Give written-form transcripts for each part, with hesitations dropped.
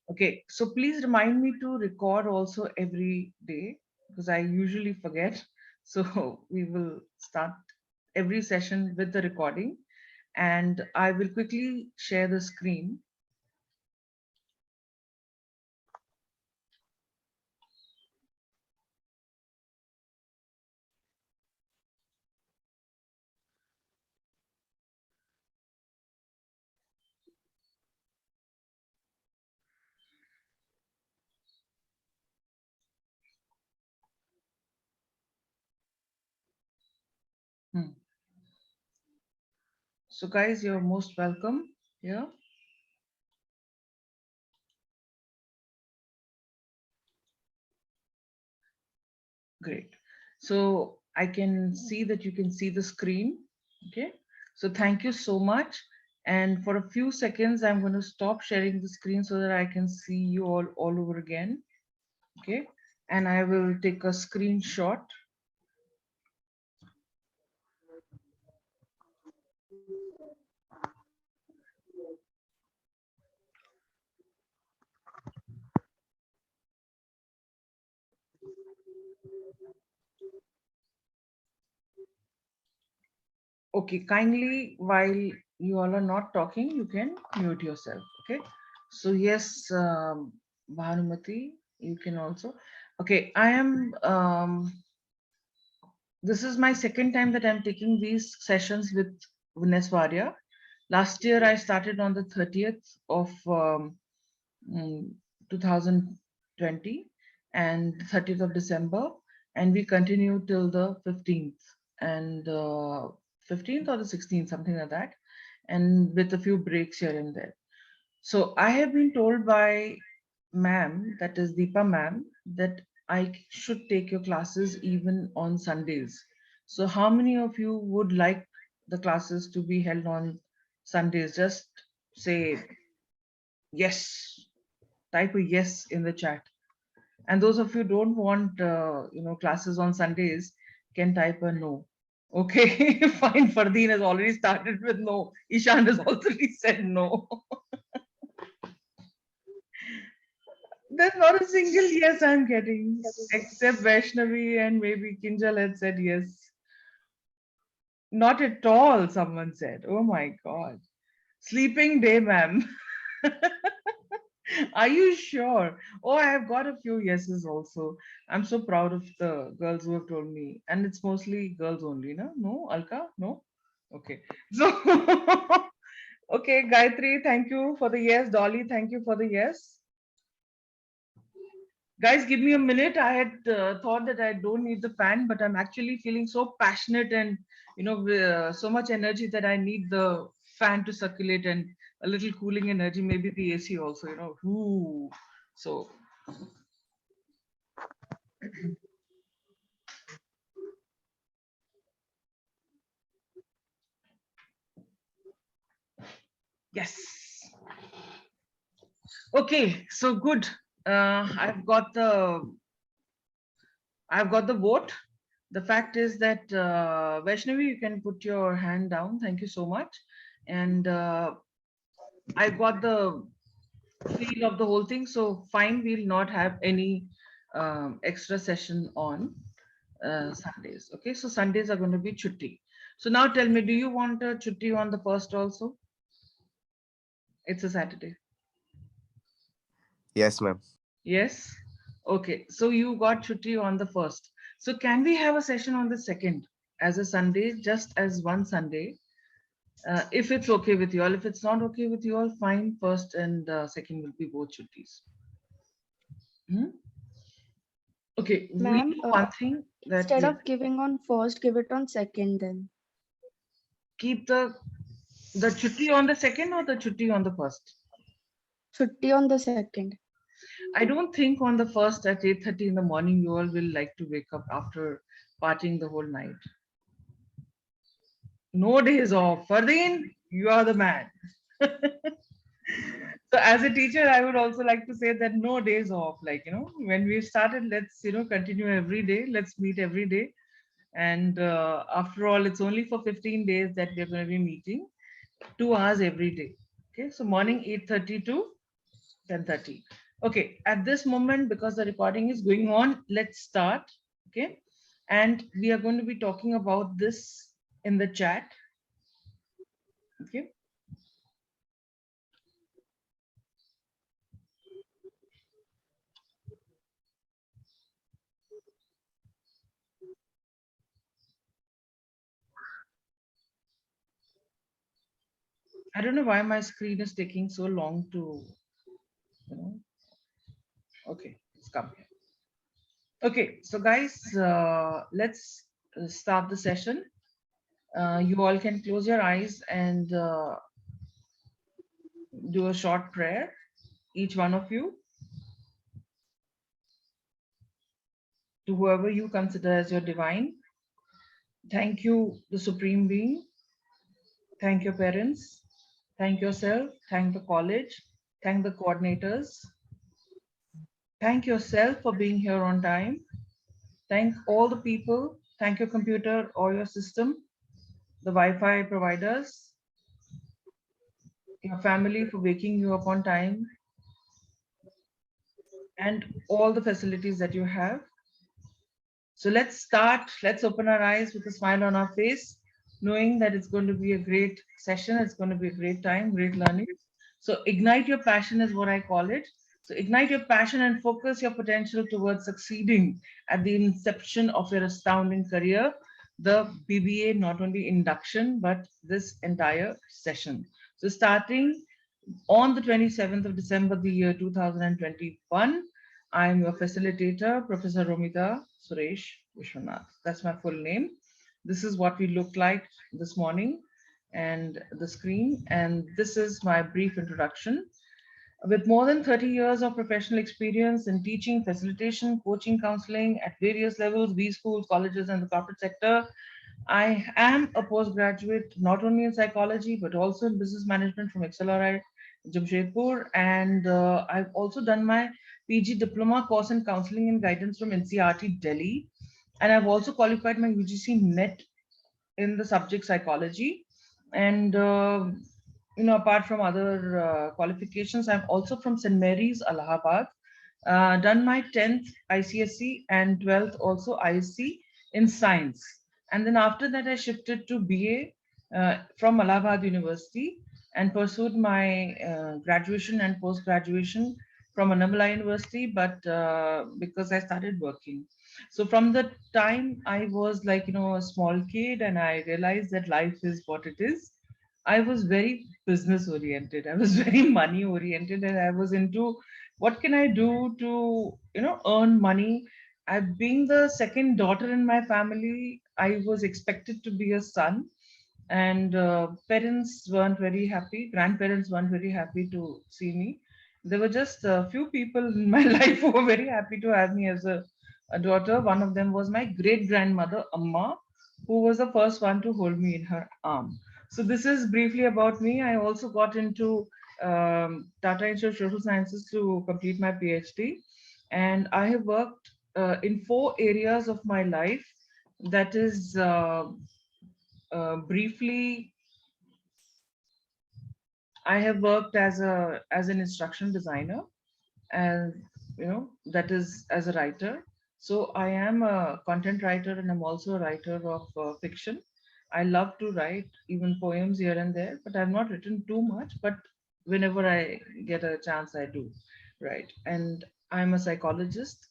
Okay, so please remind me to record also every day because I usually forget. So we will start every session with the recording, and I will quickly share the screen. Hmm. So guys, you're most welcome here. Great. So I can see that you can see the screen. Okay. So thank you so much. And for a few seconds, I'm going to stop sharing the screen so that I can see you all over again. Okay. And I will take a screenshot. Okay. Kindly, while you all are not talking, you can mute yourself. Okay. So yes, Bhanumati, you can also. Okay. I am this is my second time that I'm taking these sessions with Vineswaria. Last year, I started on the 30th of 2020 and 30th of December, and we continue till the 15th and 15th or the 16th, something like that, and with a few breaks here and there. So I have been told by ma'am, that is Deepa ma'am, that I should take your classes even on Sundays. So how many of you would like the classes to be held on Sundays? Just say yes, type a yes in the chat. And those of you who don't want classes on Sundays can type a no. Okay, fine. Fardeen has already started with no. Ishan has already said no. There's not a single yes I'm getting, except Vaishnavi and maybe Kinjal had said yes. Not at all, someone said. Oh my God. Sleeping day, ma'am. Are you sure? Oh, I have got a few yeses also. I'm so proud of the girls who have told me. And it's mostly girls only, no? No, Alka? No? Okay. So, okay, Gayatri, thank you for the yes. Dolly, thank you for the yes. Guys, give me a minute. I had thought that I don't need the fan, but I'm actually feeling so passionate and so much energy that I need the fan to circulate and a little cooling energy. Maybe the AC also. Ooh. So yes. Okay. So good. I've got the vote. The fact is that Vaishnavi, you can put your hand down. Thank you so much. And I got the feel of the whole thing. So fine, we'll not have any extra session on Sundays. Okay, so Sundays are going to be chutti. So now tell me, do you want a chutti on the first also? It's a Saturday. Yes, ma'am. Yes. Okay, so you got chutti on the first. So can we have a session on the second as a Sunday, just as one Sunday? If it's okay with you all. If it's not okay with you all, fine. First and second will be both chuttis. Hmm? Okay, we Ma'am, do one thing that instead yeah, of giving on first, give it on second then. keep the chutti on the second or the chutti on the first. Chutti on the second. I don't think on the first at 8:30 in the morning you all will like to wake up after partying the whole night. No days off. Fardeen, you are the man. So as a teacher, I would also like to say that no days off. Like, when we started, let's, continue every day. Let's meet every day. And after all, it's only for 15 days that we're going to be meeting 2 hours every day. Okay. So morning 8:30 to 10:30. Okay, at this moment, because the recording is going on, let's start. Okay, and we are going to be talking about this in the chat. Okay, I don't know why my screen is taking so long to, you know. Okay, it's come here. Okay, so guys, let's start the session. You all can close your eyes and do a short prayer, each one of you, to whoever you consider as your divine. Thank you, the Supreme Being. Thank your parents. Thank yourself. Thank the college. Thank the coordinators. Thank yourself for being here on time. Thank all the people. Thank your computer or your system, the Wi-Fi providers, your family for waking you up on time, and all the facilities that you have. So let's start. Let's open our eyes with a smile on our face, knowing that it's going to be a great session. It's going to be a great time, great learning. So ignite your passion is what I call it. So ignite your passion and focus your potential towards succeeding at the inception of your astounding career. The BBA not only induction, but this entire session. So starting on the 27th of December, the year 2021, I am your facilitator, Professor Romita Suresh Vishwanath. That's my full name. This is what we looked like this morning and the screen. And this is my brief introduction. With more than 30 years of professional experience in teaching, facilitation, coaching, counseling at various levels, B schools, colleges, and the corporate sector, I am a postgraduate not only in psychology but also in business management from XLRI Jamshedpur, and I've also done my PG diploma course in counseling and guidance from NCRT Delhi, and I've also qualified my UGC NET in the subject psychology, and apart from other qualifications, I'm also from St Mary's Allahabad, done my 10th ICSE and 12th also ISC in science. And then after that, I shifted to BA from Allahabad University and pursued my graduation and post graduation from Annamala University, but because I started working. So from the time I was like, a small kid and I realized that life is what it is, I was very business oriented. I was very money oriented, and I was into what can I do to, earn money. I, being the second daughter in my family, I was expected to be a son, and parents weren't very happy. Grandparents weren't very happy to see me. There were just a few people in my life who were very happy to have me as a daughter. One of them was my great grandmother, Amma, who was the first one to hold me in her arm. So this is briefly about me. I also got into Tata Institute of Social Sciences to complete my PhD, and I have worked in 4 areas of my life. That is briefly, I have worked as an instruction designer, and that is as a writer. So I am a content writer, and I'm also a writer of fiction. I love to write even poems here and there, but I've not written too much. But whenever I get a chance, I do. Right. And I'm a psychologist.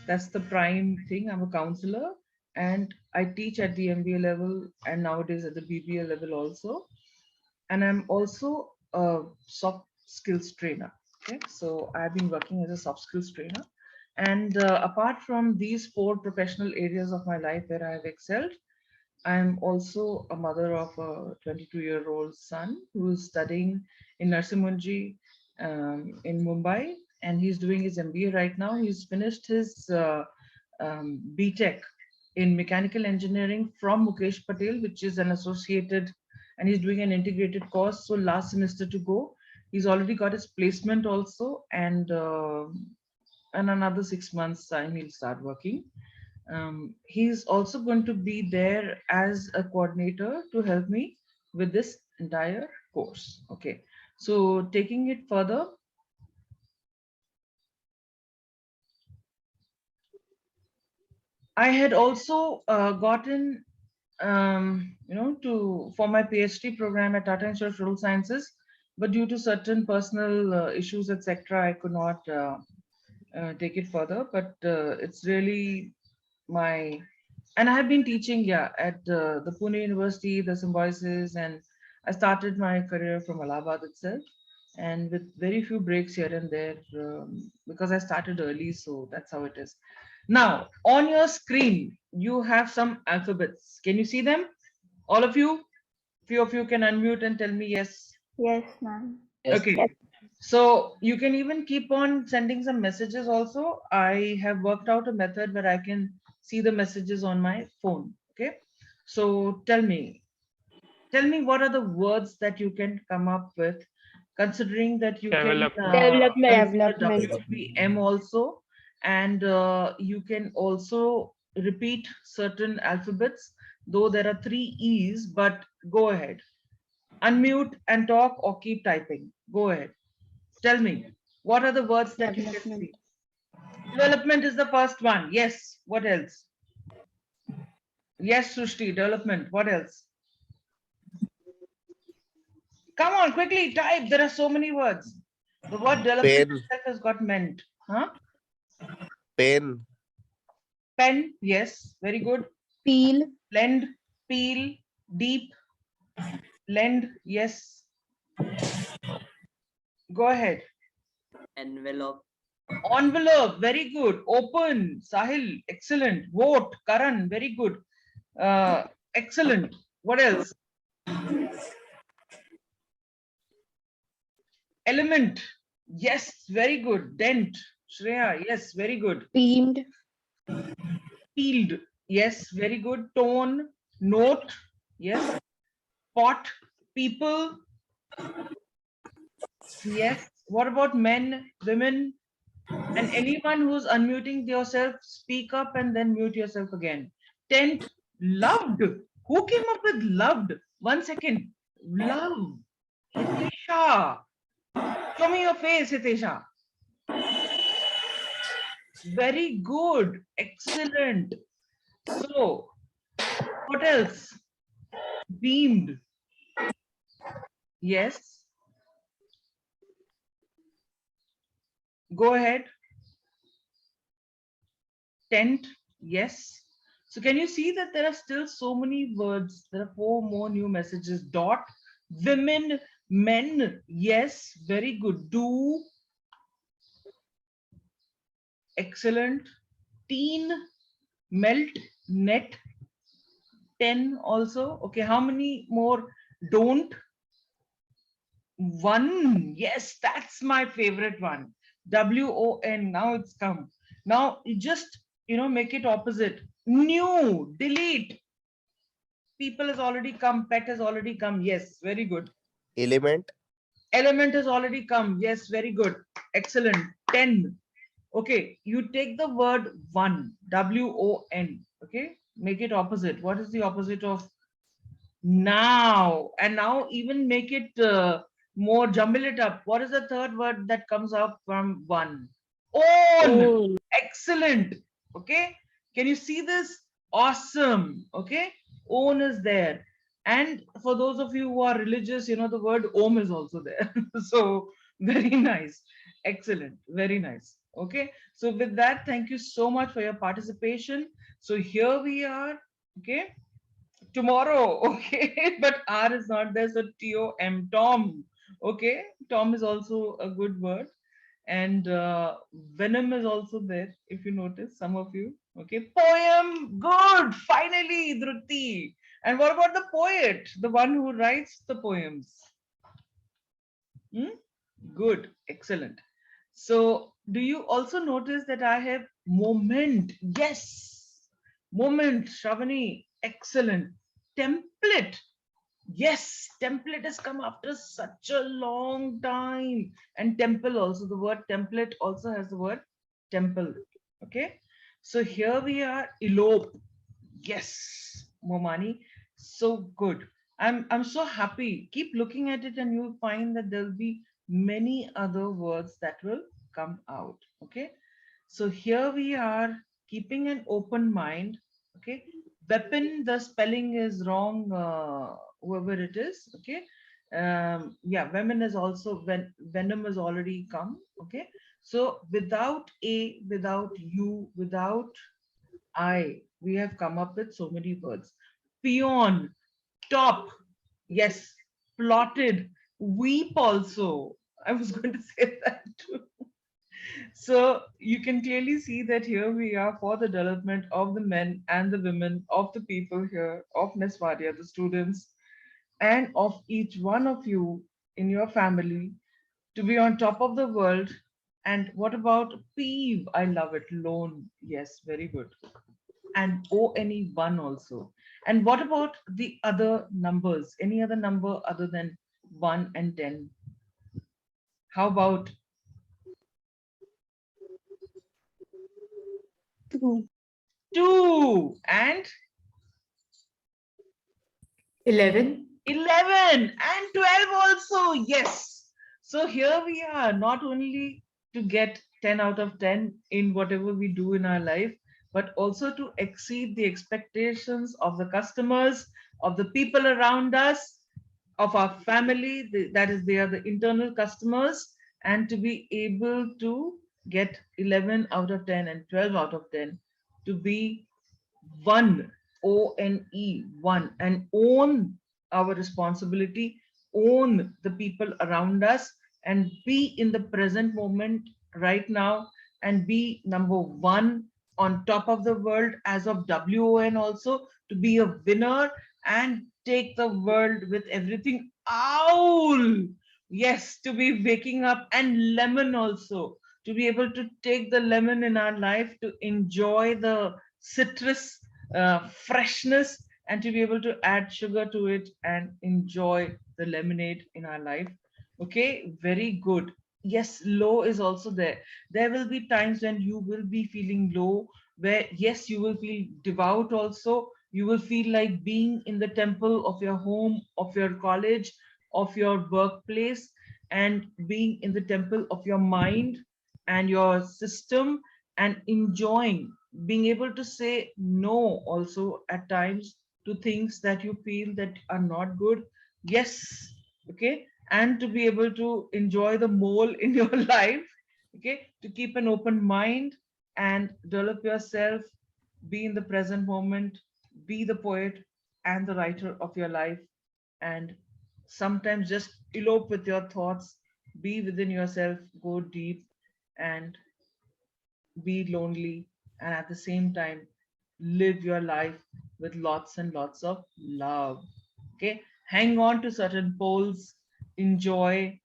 That's the prime thing. I'm a counselor, and I teach at the MBA level and nowadays at the BBA level also. And I'm also a soft skills trainer. Okay, so I've been working as a soft skills trainer. And apart from these 4 professional areas of my life where I have excelled, I'm also a mother of a 22-year-old son who is studying in Narsimunji in Mumbai, and he's doing his MBA right now. He's finished his BTech in mechanical engineering from Mukesh Patel, which is an associated, and he's doing an integrated course. So last semester to go, he's already got his placement also, and another 6 months time he'll start working. He's also going to be there as a coordinator to help me with this entire course. Okay, so taking it further, I had also gotten, to for my PhD program at Tata Institute of Rural Sciences, but due to certain personal issues, etc., I could not take it further. But it's really my, and I have been teaching, yeah, at the Pune University, the Symbiosis, and I started my career from Allahabad itself, and with very few breaks here and there, because I started early, so that's how it is. Now, on your screen, you have some alphabets. Can you see them? All of you? Few of you can unmute and tell me yes. Yes, ma'am. Yes. Okay. So you can even keep on sending some messages also. I have worked out a method where I can see the messages on my phone. Okay. So tell me what are the words that you can come up with, considering that you can Development. consider Development. WBM also, and you can also repeat certain alphabets, though there are three E's, but go ahead. Unmute and talk or keep typing. Go ahead. Tell me, what are the words that you can Development. see? Development is the first one. Yes. What else? Yes, Srushti, development. What else? Come on, quickly type. There are so many words. The word development Pen. itself has got meant. Huh? Pen. Pen. Yes. Very good. Peel. Lend, peel, deep, lend. Yes. Go ahead. Envelope. Envelope. Very good. Open. Sahil. Excellent. Vote. Karan. Very good. Excellent. What else? Element. Yes, very good. Dent. Shreya. Yes, very good. Beamed. Peeled. Yes, very good. Tone. Note. Yes. Pot. People. Yes. What about men, women, and anyone who's unmuting yourself? Speak up and then mute yourself again. Tent. Loved. Who came up with loved? 1 second. Love. Hitesha. Show me your face, Hitesha. Very good. Excellent. So, what else? Beamed. Yes. Go ahead. Tent. Yes. So, can you see that there are still so many words? There are four more new messages. Dot. Women. Men. Yes. Very good. Do. Excellent. Teen. Melt. Net. 10 also. Okay. How many more? Don't. One. Yes, that's my favorite one. WON. Now it's come. Now you just, make it opposite. New. Delete. People has already come. Pet has already come. Yes, very good. Element. Element has already come. Yes, very good. Excellent. 10. Okay, you take the word one. WON. Okay, make it opposite. What is the opposite of now? And now even make it more, jumble it up. What is the third word that comes up from one? Own. Own. Excellent. Okay, can you see this? Awesome. Okay, own is there. And for those of you who are religious, the word om is also there. So very nice. Excellent. Very nice. Okay, so with that, thank you so much for your participation. So here we are. Okay, tomorrow. Okay, but R is not there, so TOM, Tom. Okay, Tom is also a good word. And venom is also there, if you notice, some of you. Okay, poem. Good. Finally, Dhruti. And what about the poet, the one who writes the poems? Hmm? Good. Excellent. So do you also notice that I have moment? Yes, moment. Shravani. Excellent. Template. Yes, template has come after such a long time. And temple also, the word template also has the word temple. Okay, so here we are. Elope. Yes, Momani. So good. I'm so happy. Keep looking at it and you'll find that there'll be many other words that will come out. Okay, so here we are. keeping an open mind. Okay, weapon, the spelling is wrong, whoever it is. Okay, yeah, venom is also, venom has already come. Okay, so without a, without you, without I, we have come up with so many words. Peon, top, yes, plotted, weep also. I was going to say that too. So you can clearly see that here we are for the development of the men and the women, of the people here, of Neswadia, the students, and of each one of you in your family to be on top of the world. And what about peeve? I love it. Lone. Yes, very good. And one also. And what about the other numbers? Any other number other than 1 and 10? How about 2. 2 and 11. 11 and 12 also? Yes. So here we are, not only to get 10 out of 10 in whatever we do in our life, but also to exceed the expectations of the customers, of the people around us, of our family, that is, they are the internal customers, and to be able to get 11 out of 10 and 12 out of 10, to be one, one, and own our responsibility, own the people around us, and be in the present moment right now, and be number one on top of the world as of WON, also to be a winner and take the world with everything. Owl! Yes, to be waking up, and lemon also, to be able to take the lemon in our life, to enjoy the citrus freshness, and to be able to add sugar to it and enjoy the lemonade in our life. Okay, very good. Yes, low is also there. There will be times when you will be feeling low, where yes, you will feel devout also. You will feel like being in the temple of your home, of your college, of your workplace, and being in the temple of your mind and your system, and enjoying being able to say no also at times to things that you feel that are not good. Yes. Okay, and to be able to enjoy the mole in your life. Okay, to keep an open mind and develop yourself, be in the present moment, be the poet and the writer of your life, and sometimes just elope with your thoughts, be within yourself, go deep, and be lonely, and at the same time live your life with lots and lots of love. Okay, hang on to certain poles, enjoy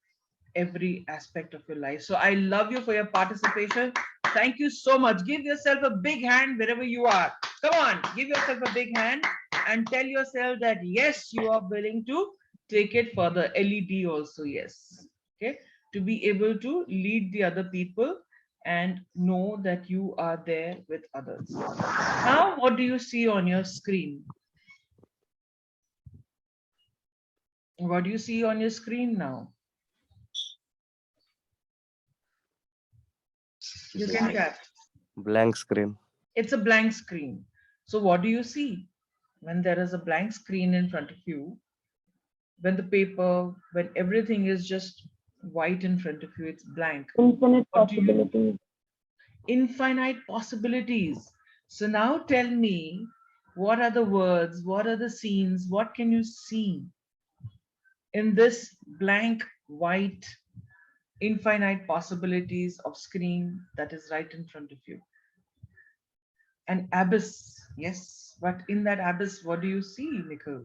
every aspect of your life. So I love you for your participation. Thank you so much. Give yourself a big hand wherever you are. Come on, give yourself a big hand and tell yourself that yes, you are willing to take it further. LED also, yes. Okay, to be able to lead the other people and know that you are there with others. Now, what do you see on your screen? What do you see on your screen now? You can chat. Blank screen. It's a blank screen. So what do you see when there is a blank screen in front of you? When the paper, when everything is just white in front of you, it's blank. Infinite What do you? possibilities. Infinite possibilities. So now tell me, what are the words? What are the scenes? What can you see in this blank white infinite possibilities of screen that is right in front of you? An abyss, yes, but in that abyss, what do you see, Nikhil?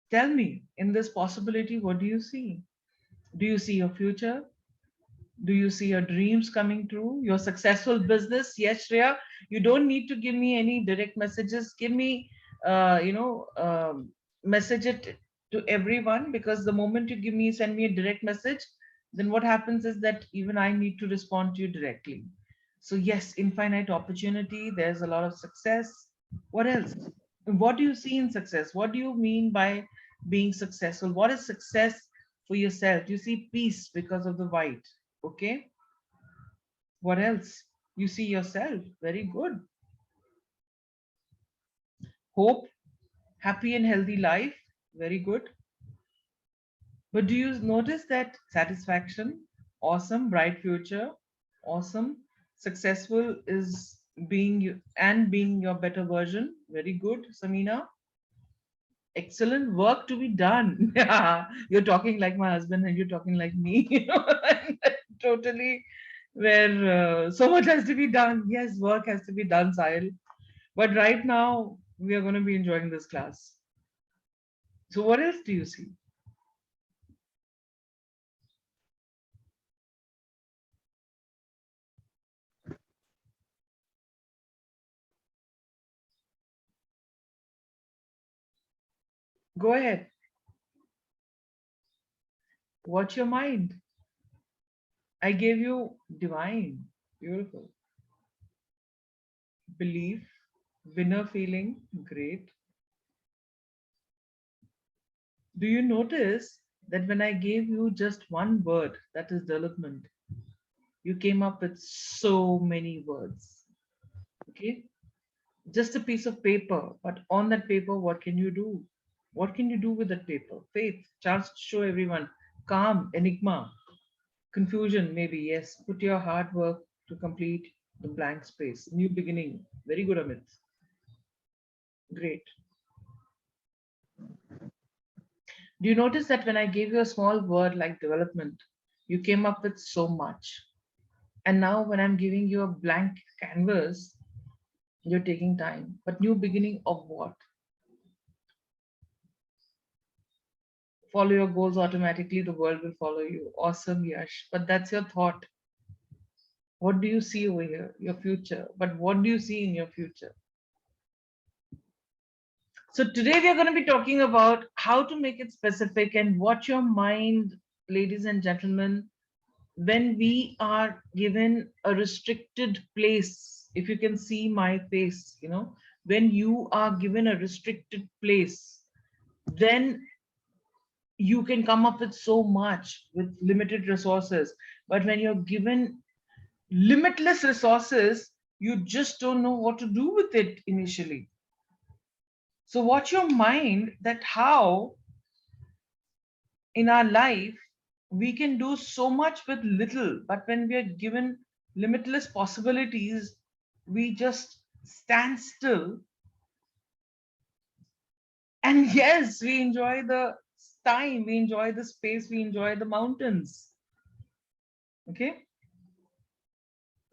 Tell me, in this possibility, what do you see? Do you see your future? Do you see your dreams coming true? Your successful business? Yes, Shreya, you don't need to give me any direct messages. Give me, message it to everyone, because the moment you give me, send me a direct message, then what happens is that even I need to respond to you directly. So yes, infinite opportunity. There's a lot of success. What else? What do you see in success? What do you mean by being successful? What is success for yourself. You see peace because of the white. Okay. What else? You see yourself. Very good. Hope, happy and healthy life. Very good. But do you notice that satisfaction, awesome, bright future, awesome, successful is being you and being your better version. Very good, Samina. Excellent work to be done. Yeah, you're talking like my husband and you're talking like me. Totally. Where so much has to be done. Yes, work has to be done, Sahil. But right now, we are going to be enjoying this class. So, what else do you see? Go ahead. Watch your mind. I gave you divine, beautiful. Belief, winner feeling, great. Do you notice that when I gave you just one word, that is development, you came up with so many words? Okay, just a piece of paper, but on that paper, what can you do? What can you do with that paper? Faith, chance to show everyone, calm, enigma, confusion, maybe, yes. Put your hard work to complete the blank space. New beginning. Very good, Amit. Great. Do you notice that when I gave you a small word like development, you came up with so much? And now, when I'm giving you a blank canvas, you're taking time. But new beginning of what? Follow your goals automatically, the world will follow you. Awesome, Yash. But that's your thought. What do you see over here? Your future. But what do you see in your future? So today we are going to be talking about how to make it specific and watch your mind, ladies and gentlemen, when we are given a restricted place. If you can see my face, when you are given a restricted place, then you can come up with so much with limited resources. But when you're given limitless resources, you just don't know what to do with it initially. So watch your mind that how in our life we can do so much with little, but when we are given limitless possibilities, we just stand still. And yes, we enjoy the time, we enjoy the space, we enjoy the mountains. Okay.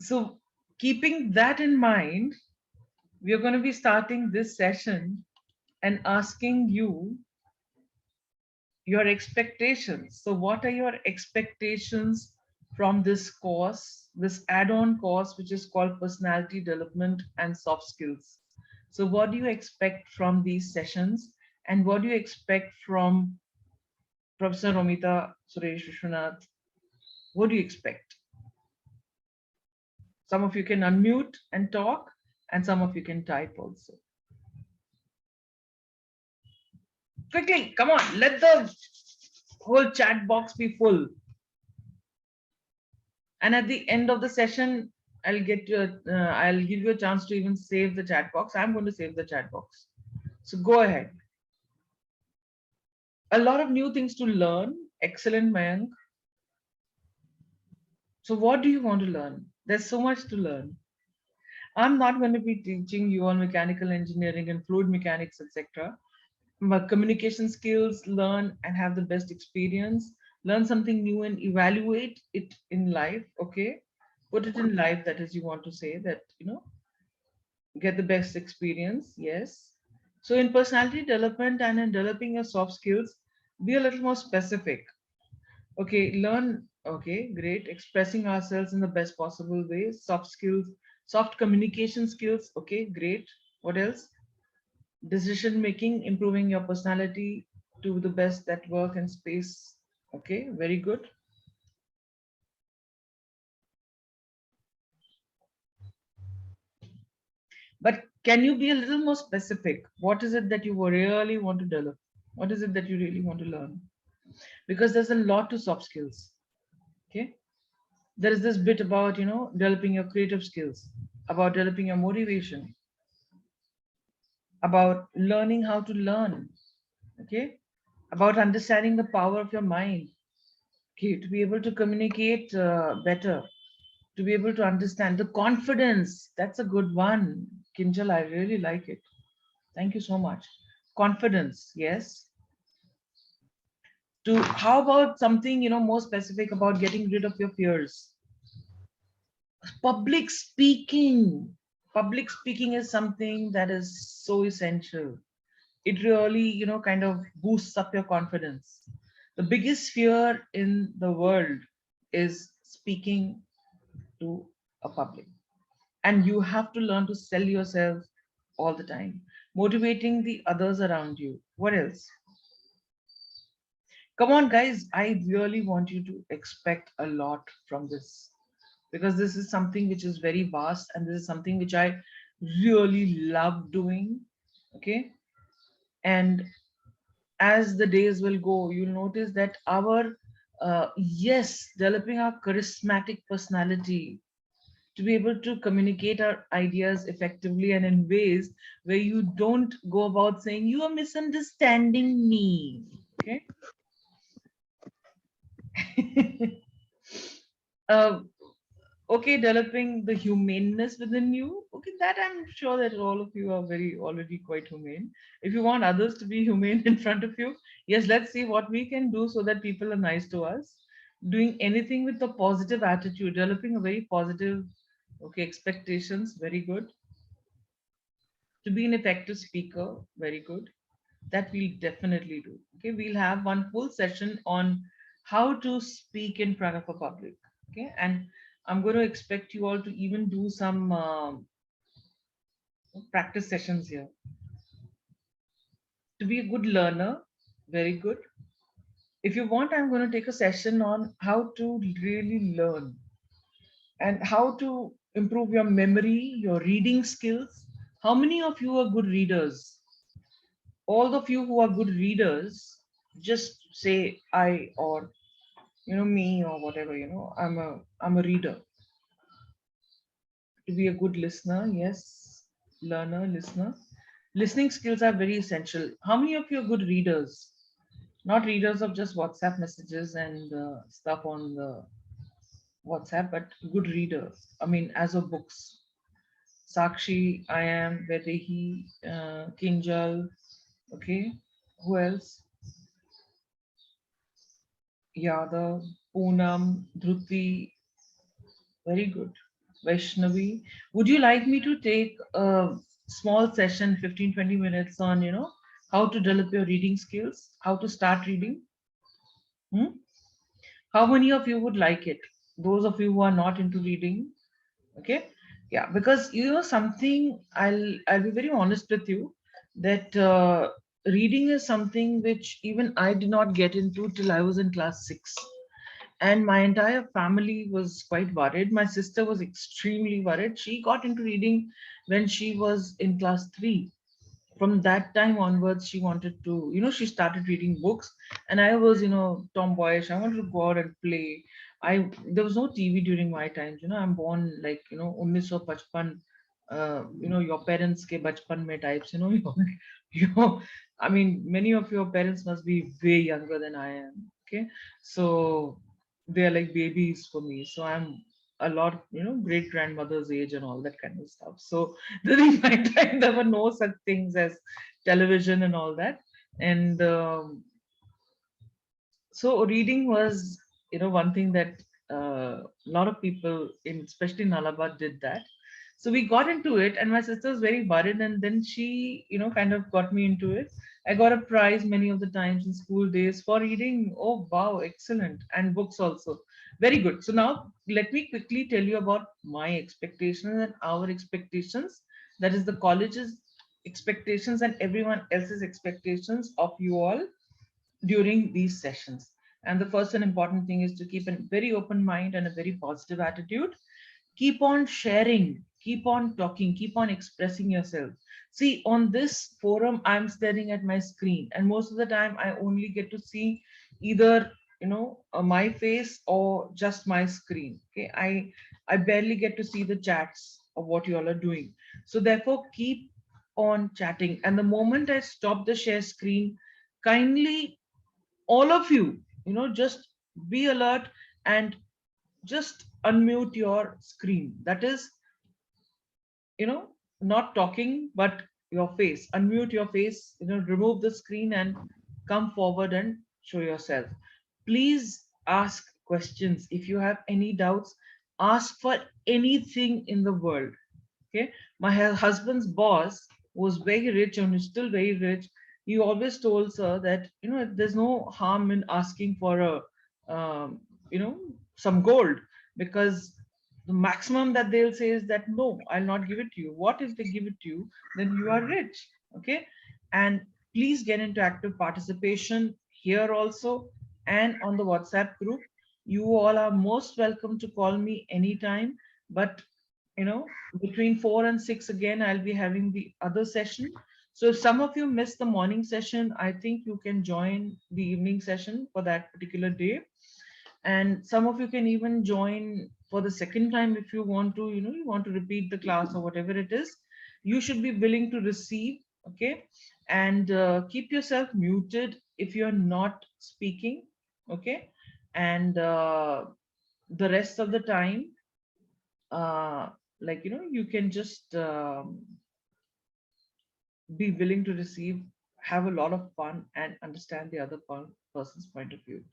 So keeping that in mind, we are going to be starting this session and asking you your expectations. So, what are your expectations from this course, this add on course, which is called Personality Development and Soft Skills? So, what do you expect from these sessions? And what do you expect from Professor Romita, Suresh, Vishwanath? What do you expect? Some of you can unmute and talk, and some of you can type also. Quickly, come on, let the whole chat box be full. And at the end of the session, I'll give you a chance to even save the chat box. I'm going to save the chat box. So go ahead. A lot of new things to learn. Excellent, Mayank. So what do you want to learn? There's so much to learn. I'm not going to be teaching you on mechanical engineering and fluid mechanics, etc. But communication skills, learn and have the best experience. Learn something new and evaluate it in life. Okay, put it in life. That is, you want to say that get the best experience. Yes. So in personality development and in developing your soft skills, be a little more specific. Okay, learn. Okay, great. Expressing ourselves in the best possible way. Soft skills, soft communication skills. Okay, great. What else? Decision making, improving your personality to the best that work and space. Okay, very good. But can you be a little more specific? What is it that you really want to develop? What is it that you really want to learn? because there's a lot to soft skills. Okay, there is this bit about, you know, developing your creative skills, about developing your motivation, about learning how to learn. Okay, about understanding the power of your mind. Okay, to be able to communicate better, to be able to understand the confidence. That's a good one, Kinjal. I really like it. Thank you so much. Confidence, yes. To how about something, you know, more specific about getting rid of your fears? Public speaking. Public speaking is something that is so essential. It really, you know, kind of boosts up your confidence. The biggest fear in the world is speaking to a public, and you have to learn to sell yourself all the time, motivating the others around you. What else? Come on, guys, I really want you to expect a lot from this, because this is something which is very vast, and this is something which I really love doing. Okay, and as the days will go, you'll notice that our yes, developing our charismatic personality, to be able to communicate our ideas effectively and in ways where you don't go about saying you are misunderstanding me. Okay. uh, okay, developing the humaneness within you. Okay, that I'm sure that all of you are very already quite humane. If you want others to be humane in front of you, yes, let's see what we can do so that people are nice to us. Doing anything with a positive attitude, developing a very positive, okay, expectations, very good. To be an effective speaker, very good. That we'll definitely do. Okay, we'll have one full session on how to speak in front of a public. Okay, and I'm going to expect you all to even do some practice sessions here. To be a good learner, very good. If you want, I'm going to take a session on how to really learn and how to improve your memory, your reading skills. How many of you are good readers? All of you who are good readers, just say I, or you know, me, or whatever. You know, I'm a reader. To be a good listener, yes, learner, listener. Listening skills are very essential. How many of you are good readers? Not readers of just WhatsApp messages and stuff on the WhatsApp, but good readers. I mean, as of books. Sakshi, I am, Vedehi, Kinjal, okay. Who else? Yadav, Poonam, Dhruti, very good. Vaishnavi, would you like me to take a small session, 15-20 minutes on, you know, how to develop your reading skills, how to start reading? Hmm? How many of you would like it? Those of you who are not into reading, okay? Yeah, because you know something, I'll be very honest with you that reading is something which even I did not get into till I was in class 6, and my entire family was quite worried. My sister was extremely worried. She got into reading when she was in class 3. From that time onwards, she wanted to, you know, she started reading books, and I was, you know, tomboyish. I wanted to go out and play. There was no TV during my times. You know, I'm born like, you know, 1955. You know, your parents ke bachpan mein types. You know, you know, I mean, many of your parents must be way younger than I am. Okay, so they are like babies for me. So I'm a lot, you know, great grandmother's age and all that kind of stuff. So during my time, there were no such things as television and all that. And so reading was, you know, one thing that a lot of people, in especially in Allahabad, did that. So we got into it, and my sister was very worried, and then she, you know, kind of got me into it. I got a prize many of the times in school days for reading. Oh wow, excellent. And books also. Very good. So now let me quickly tell you about my expectations and our expectations. That is the college's expectations and everyone else's expectations of you all during these sessions. And the first and important thing is to keep a very open mind and a very positive attitude. Keep on sharing, keep on talking, keep on expressing yourself. See, on this forum, I'm staring at my screen, and most of the time, I only get to see either my face or just my screen. Okay, I barely get to see the chats of what you all are doing. So therefore keep on chatting, and the moment I stop the share screen, kindly all of you, just be alert and just unmute your screen. That is, not talking, but your face. Unmute your face, remove the screen and come forward and show yourself. Please ask questions. If you have any doubts, ask for anything in the world. Okay, my husband's boss was very rich and is still very rich. He always told her that there's no harm in asking for a um, you know some gold, because the maximum that they'll say is that no, I'll not give it to you. What if they give it to you? Then you are rich. Okay, and please get into active participation here also, and on the WhatsApp group. You all are most welcome to call me anytime, but you know between 4 and 6 again I'll be having the other session. So if some of you missed the morning session, I think you can join the evening session for that particular day, and some of you can even join for the second time if you want to, you want to repeat the class or whatever it is. You should be willing to receive. Okay, and keep yourself muted if you're not speaking. Okay, and the rest of the time, uh, you can just be willing to receive, have a lot of fun, and understand the other person's point of view.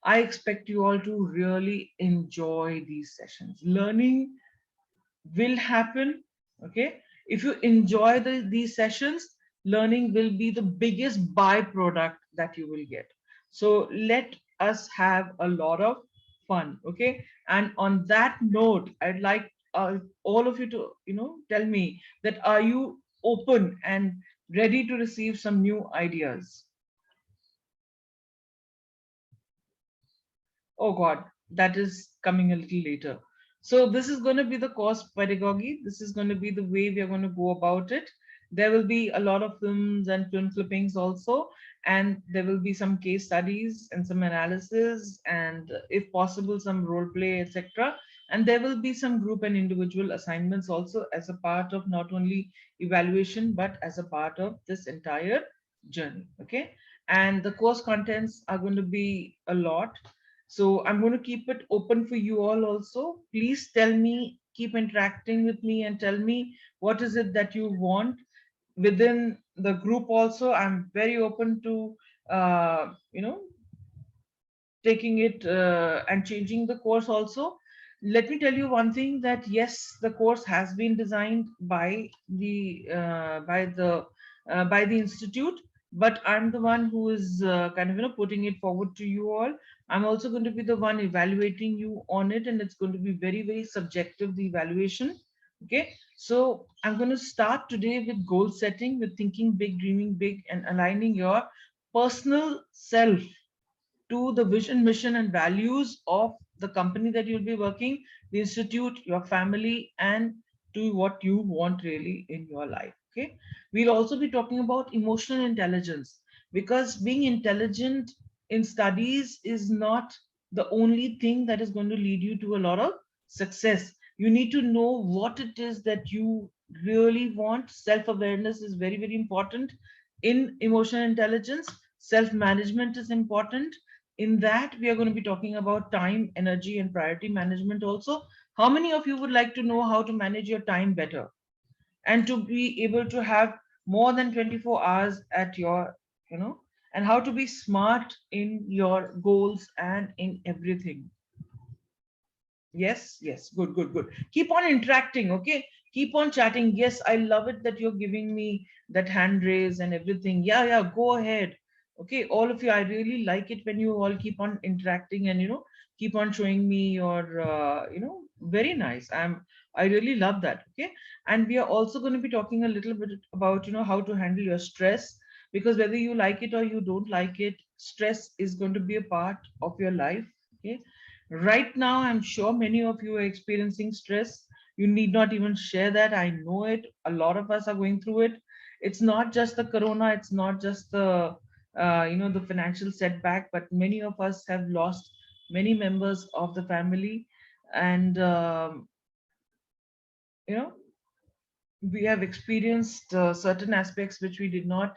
I expect you all to really enjoy these sessions. Learning will happen. Okay, if you enjoy these sessions, learning will be the biggest byproduct that you will get. So let us have a lot of fun. Okay, and on that note, I'd like all of you to tell me that are you open and ready to receive some new ideas? Oh God, that is coming a little later. So this is going to be the course pedagogy. This is going to be the way we are going to go about it. There will be a lot of films and film clippings also, and there will be some case studies and some analysis, and if possible, some role play, etc. And there will be some group and individual assignments also as a part of not only evaluation, but as a part of this entire journey. Okay. And the course contents are going to be a lot, so I'm going to keep it open for you all also. Please tell me, keep interacting with me and tell me what is it that you want within the group also. I'm very open to, uh, you know, taking it and changing the course also. Let me tell you one thing, that yes, the course has been designed by the institute, but I'm the one who is kind of putting it forward to you all. I'm also going to be the one evaluating you on it, and it's going to be very, very subjective, the evaluation. Okay, so I'm going to start today with goal setting, with thinking big, dreaming big, and aligning your personal self to the vision, mission, and values of the company that you'll be working, the institute, your family, and to what you want really in your life. Okay. We'll also be talking about emotional intelligence, because being intelligent in studies is not the only thing that is going to lead you to a lot of success. You need to know what it is that you really want. Self awareness is very, very important in emotional intelligence. Self management is important. In that, we are going to be talking about time, energy, and priority management also. How many of you would like to know how to manage your time better and to be able to have more than 24 hours at your, and how to be smart in your goals and in everything? Yes, yes, good, good, good. Keep on interacting, okay? Keep on chatting. Yes, I love it that you're giving me that hand raise and everything. Yeah, yeah, go ahead. Okay, all of you, I really like it when you all keep on interacting and keep on showing me your very nice. I really love that. Okay, and we are also going to be talking a little bit about how to handle your stress, because whether you like it or you don't like it, stress is going to be a part of your life. Okay, right now, I'm sure many of you are experiencing stress. You need not even share that. I know it. A lot of us are going through it. It's not just the corona, it's not just the the financial setback, but many of us have lost many members of the family, and you know we have experienced certain aspects which we did not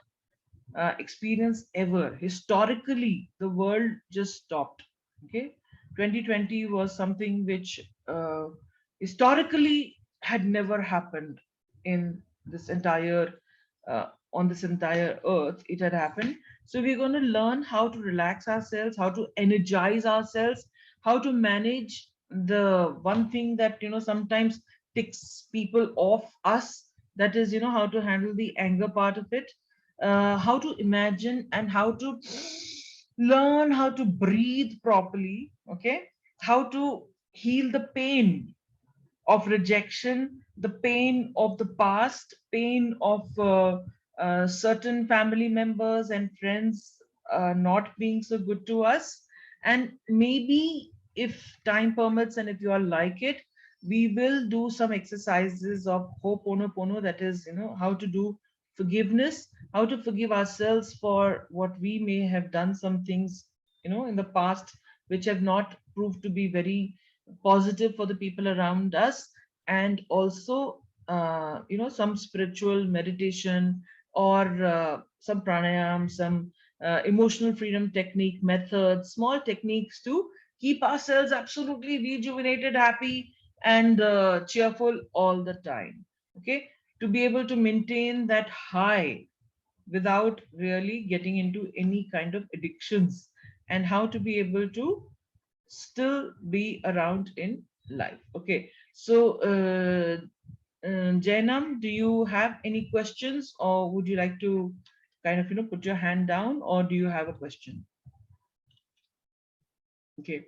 experience ever. Historically, the world just stopped. Okay, 2020 was something which historically had never happened in this entire on this entire earth. It had happened. So we're going to learn how to relax ourselves, how to energize ourselves, how to manage the one thing that sometimes ticks people off us. That is, how to handle the anger part of it, how to imagine and how to learn how to breathe properly, okay, how to heal the pain of rejection, the pain of the past, pain of certain family members and friends not being so good to us. And maybe if time permits and if you all like it, we will do some exercises of ho'oponopono, that is, how to do forgiveness, how to forgive ourselves for what we may have done, some things, in the past which have not proved to be very positive for the people around us. And also some spiritual meditation, or some pranayam, some emotional freedom technique methods, small techniques to keep ourselves absolutely rejuvenated, happy, and cheerful all the time, okay, to be able to maintain that high without really getting into any kind of addictions, and how to be able to still be around in life. Okay, so Jainam, do you have any questions, or would you like to kind of put your hand down, or do you have a question? Okay,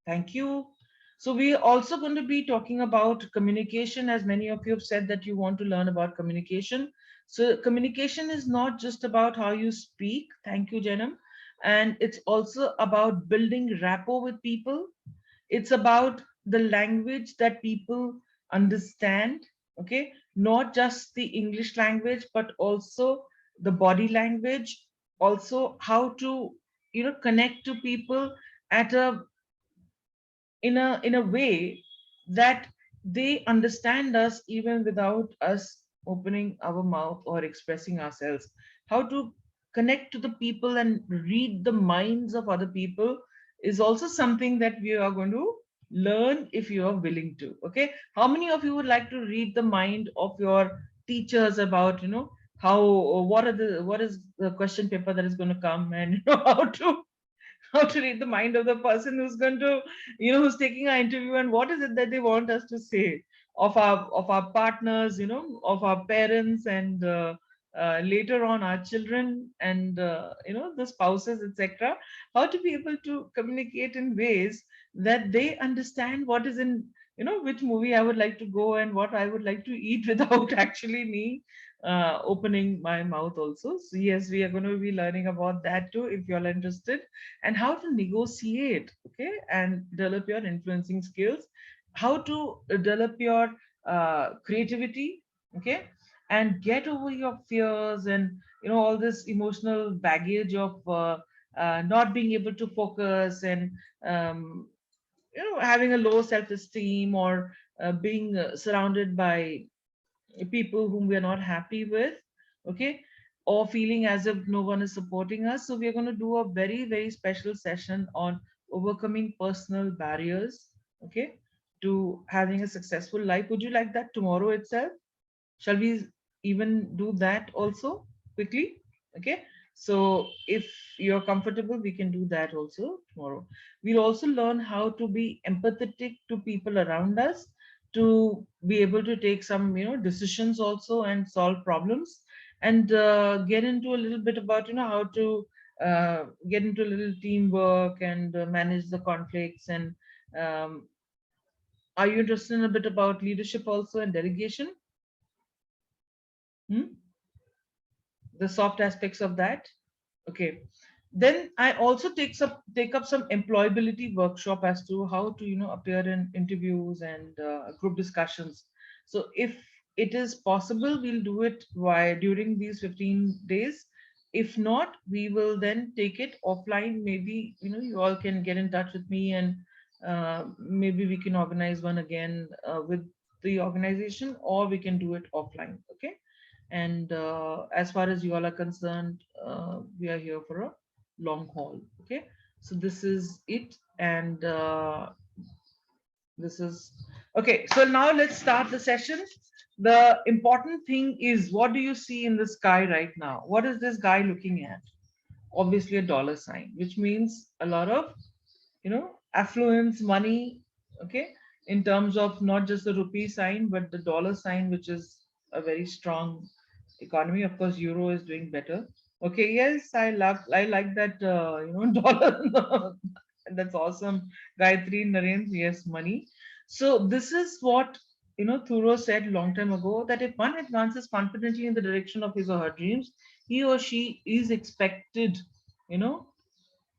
thank you. So we are also going to be talking about communication, as many of you have said that you want to learn about communication. So communication is not just about how you speak. Thank you, Janam. And it's also about building rapport with people. It's about the language that people understand, okay? Not just the English language, but also the body language, also how to, connect to people at a in a way that they understand us even without us opening our mouth or expressing ourselves, how to connect to the people and read the minds of other people is also something that we are going to learn if you are willing to. Okay, how many of you would like to read the mind of your teachers about how, what is the question paper that is going to come, and how to read the mind of the person who's going to, who's taking our interview, and what is it that they want us to say of our partners, of our parents, and later on our children, and the spouses, etc. How to be able to communicate in ways that they understand what is in, which movie I would like to go and what I would like to eat without actually me opening my mouth also. So yes, we are going to be learning about that too, if you're interested, and how to negotiate, okay, and develop your influencing skills, how to develop your creativity, okay, and get over your fears, and all this emotional baggage of not being able to focus, and having a low self-esteem, or being surrounded by people whom we are not happy with, okay, or feeling as if no one is supporting us. So we are going to do a very, very special session on overcoming personal barriers, okay, to having a successful life. Would you like that tomorrow itself? Shall we even do that also quickly? Okay. So if you're comfortable, we can do that also tomorrow. We'll also learn how to be empathetic to people around us, to be able to take some, decisions also, and solve problems, and get into a little bit about, how to get into a little teamwork, and manage the conflicts. And are you interested in a bit about leadership also, and delegation? Hmm? The soft aspects of that? Okay. Then I also take up some employability workshop as to how to appear in interviews and group discussions. So if it is possible we'll do it during these 15 days. If not, we will then take it offline. Maybe, you all can get in touch with me, and maybe we can organize one again with the organization, or we can do it offline. Okay. And as far as you all are concerned, we are here for a long haul. Okay. So this is it. And this is okay. So now let's start the session. The important thing is, what do you see in the sky right now? What is this guy looking at? Obviously a dollar sign, which means a lot of, affluence, money. Okay. In terms of not just the rupee sign, but the dollar sign, which is a very strong economy. Of course, euro is doing better. Okay. Yes, I like that, dollar. That's awesome. Gayatri, Narendra, yes, money. So this is what, Thoreau said long time ago, that if one advances confidently in the direction of his or her dreams, he or she is expected, you know,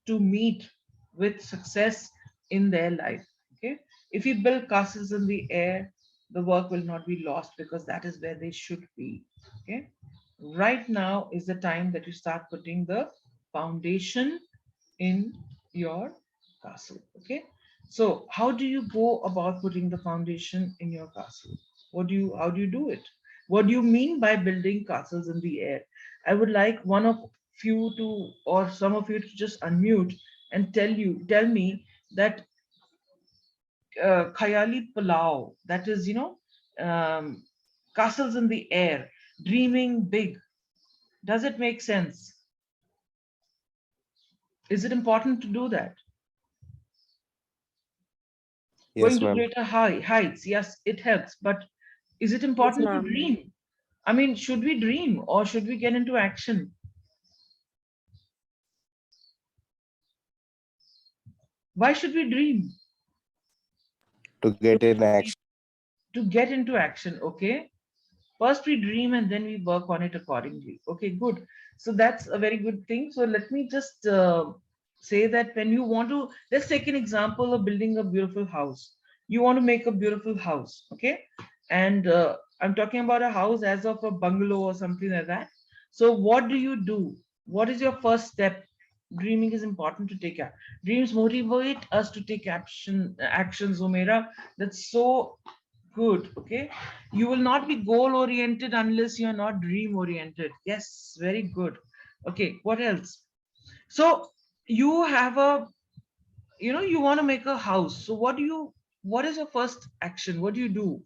to meet with success in their life. Okay. If we build castles in the air, the work will not be lost, because that is where they should be. Okay. Right now is the time that you start putting the foundation in your castle. Okay. So how do you go about putting the foundation in your castle? How do you do it? What do you mean by building castles in the air? I would like one of you to, or some of you, to just unmute and tell me that khayali pulao, that is, um, castles in the air, dreaming big. Does it make sense? Is it important to do that? Going Yes, to ma'am. greater heights, yes, it helps. But is it Yes, important to ma'am. dream? I mean, should we dream or should we get into action? Why should we dream? To get in action. To get into action. Okay. First we dream and then we work on it accordingly. Okay, good. So that's a very good thing. So let me just say that when you want to, let's take an example of building a beautiful house. You want to make a beautiful house. Okay. And I'm talking about a house as of a bungalow or something like that. So what do you do? What is your first step? Dreaming is important to take. Dreams motivate us to take actions, Omera. That's so good. Okay. You will not be goal oriented unless you're not dream oriented. Yes, very good. Okay. What else? So you have you want to make a house. So what is your first action? What do you do?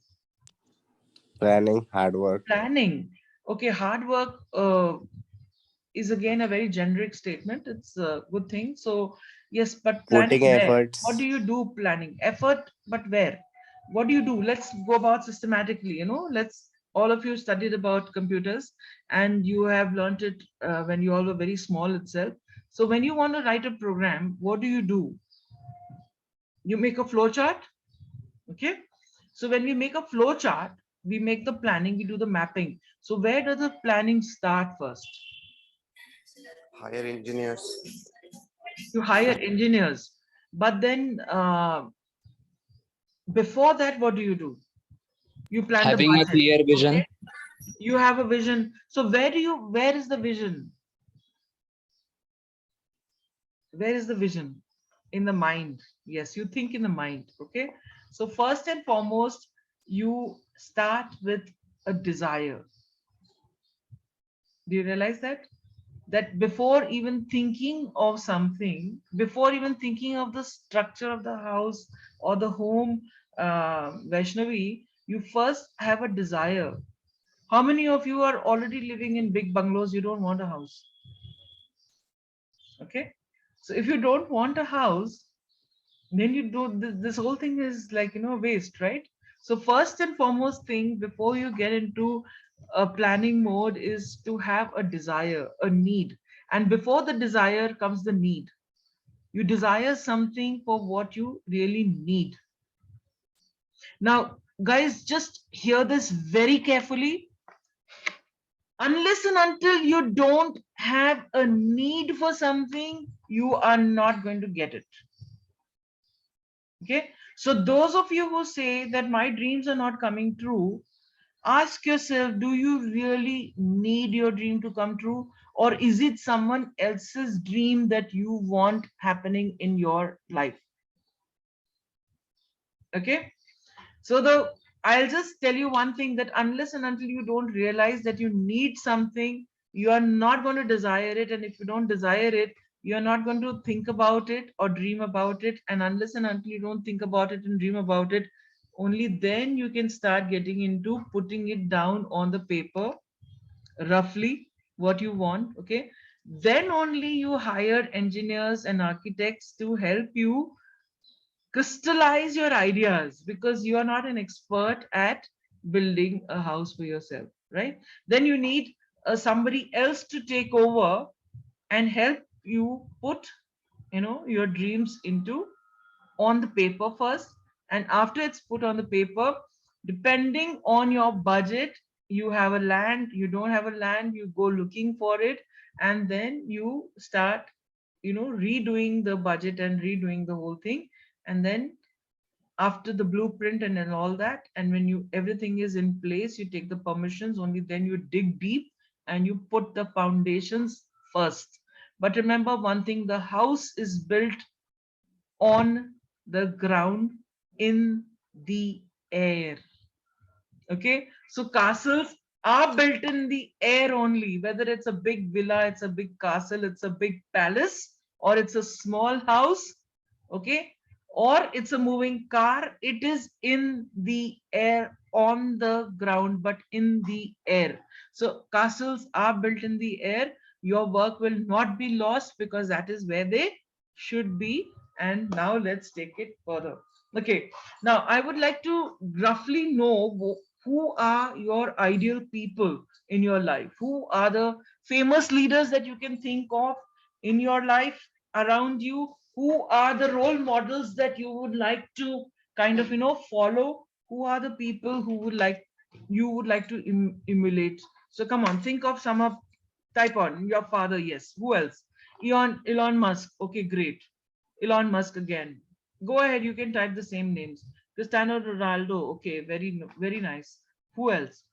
Planning, hard work, Planning. Okay. Hard work is again a very generic statement. It's a good thing. So yes, but planning putting where? What do efforts, you do? Planning effort, but where? What do you do? Let's go about systematically. Let's, all of you studied about computers, and you have learned it when you all were very small itself. So when you want to write a program, what do? You make a flow chart. Okay. So when we make a flow chart, we make the planning, we do the mapping. So where does the planning start first? hire engineers, You hire engineers, but then before that, what do? You plan the Having a budget. clear Okay. vision. You have a vision. So where is the vision? Where is the vision? In the mind. Yes, you think in the mind. Okay. So first and foremost, you start with a desire. Do you realize that? That before even thinking of something, before even thinking of the structure of the house or the home, Vaishnavi, you first have a desire. How many of you are already living in big bungalows? You don't want a house. Okay. So if you don't want a house, then you do this whole thing is like, waste, right? So first and foremost thing before you get into a planning mode is to have a desire, a need. And before the desire comes the need. You desire something for what you really need. Now, guys, just hear this very carefully. Unless and until you don't have a need for something, you are not going to get it. Okay. So those of you who say that my dreams are not coming true, Ask yourself, do you really need your dream to come true? Or is it someone else's dream that you want happening in your life? Okay. So I'll just tell you one thing, that unless and until you don't realize that you need something, you are not going to desire it. And if you don't desire it, you're not going to think about it or dream about it. And unless and until you don't think about it and dream about it, only then you can start getting into putting it down on the paper, roughly what you want. Okay. Then only you hire engineers and architects to help you crystallize your ideas, because you are not an expert at building a house for yourself, right? Then you need somebody else to take over and help you put, your dreams into on the paper first. And after it's put on the paper, depending on your budget, you have a land, you don't have a land, you go looking for it, and then you start, redoing the budget and redoing the whole thing. And then after the blueprint and all that, and when you everything is in place, you take the permissions, only then you dig deep and you put the foundations first. But remember one thing, the house is built on the ground, in the air. Okay, so castles are built in the air only, whether it's a big villa, it's a big castle, it's a big palace, or it's a small house. Okay, or it's a moving car, it is in the air, on the ground, but in the air. So castles are built in the air. Your work will not be lost, because that is where they should be. And now let's take it further. Okay, now I would like to roughly know who are your ideal people in your life. Who are the famous leaders that you can think of in your life around you? Who are the role models that you would like to kind of, follow? Who are the people who you would like to emulate? So come on, think of some of, type on your father. Yes. Who else? Elon Musk. Okay, great. Elon Musk again. Go ahead, you can type the same names. Cristiano Ronaldo. Okay, very nice. Who else?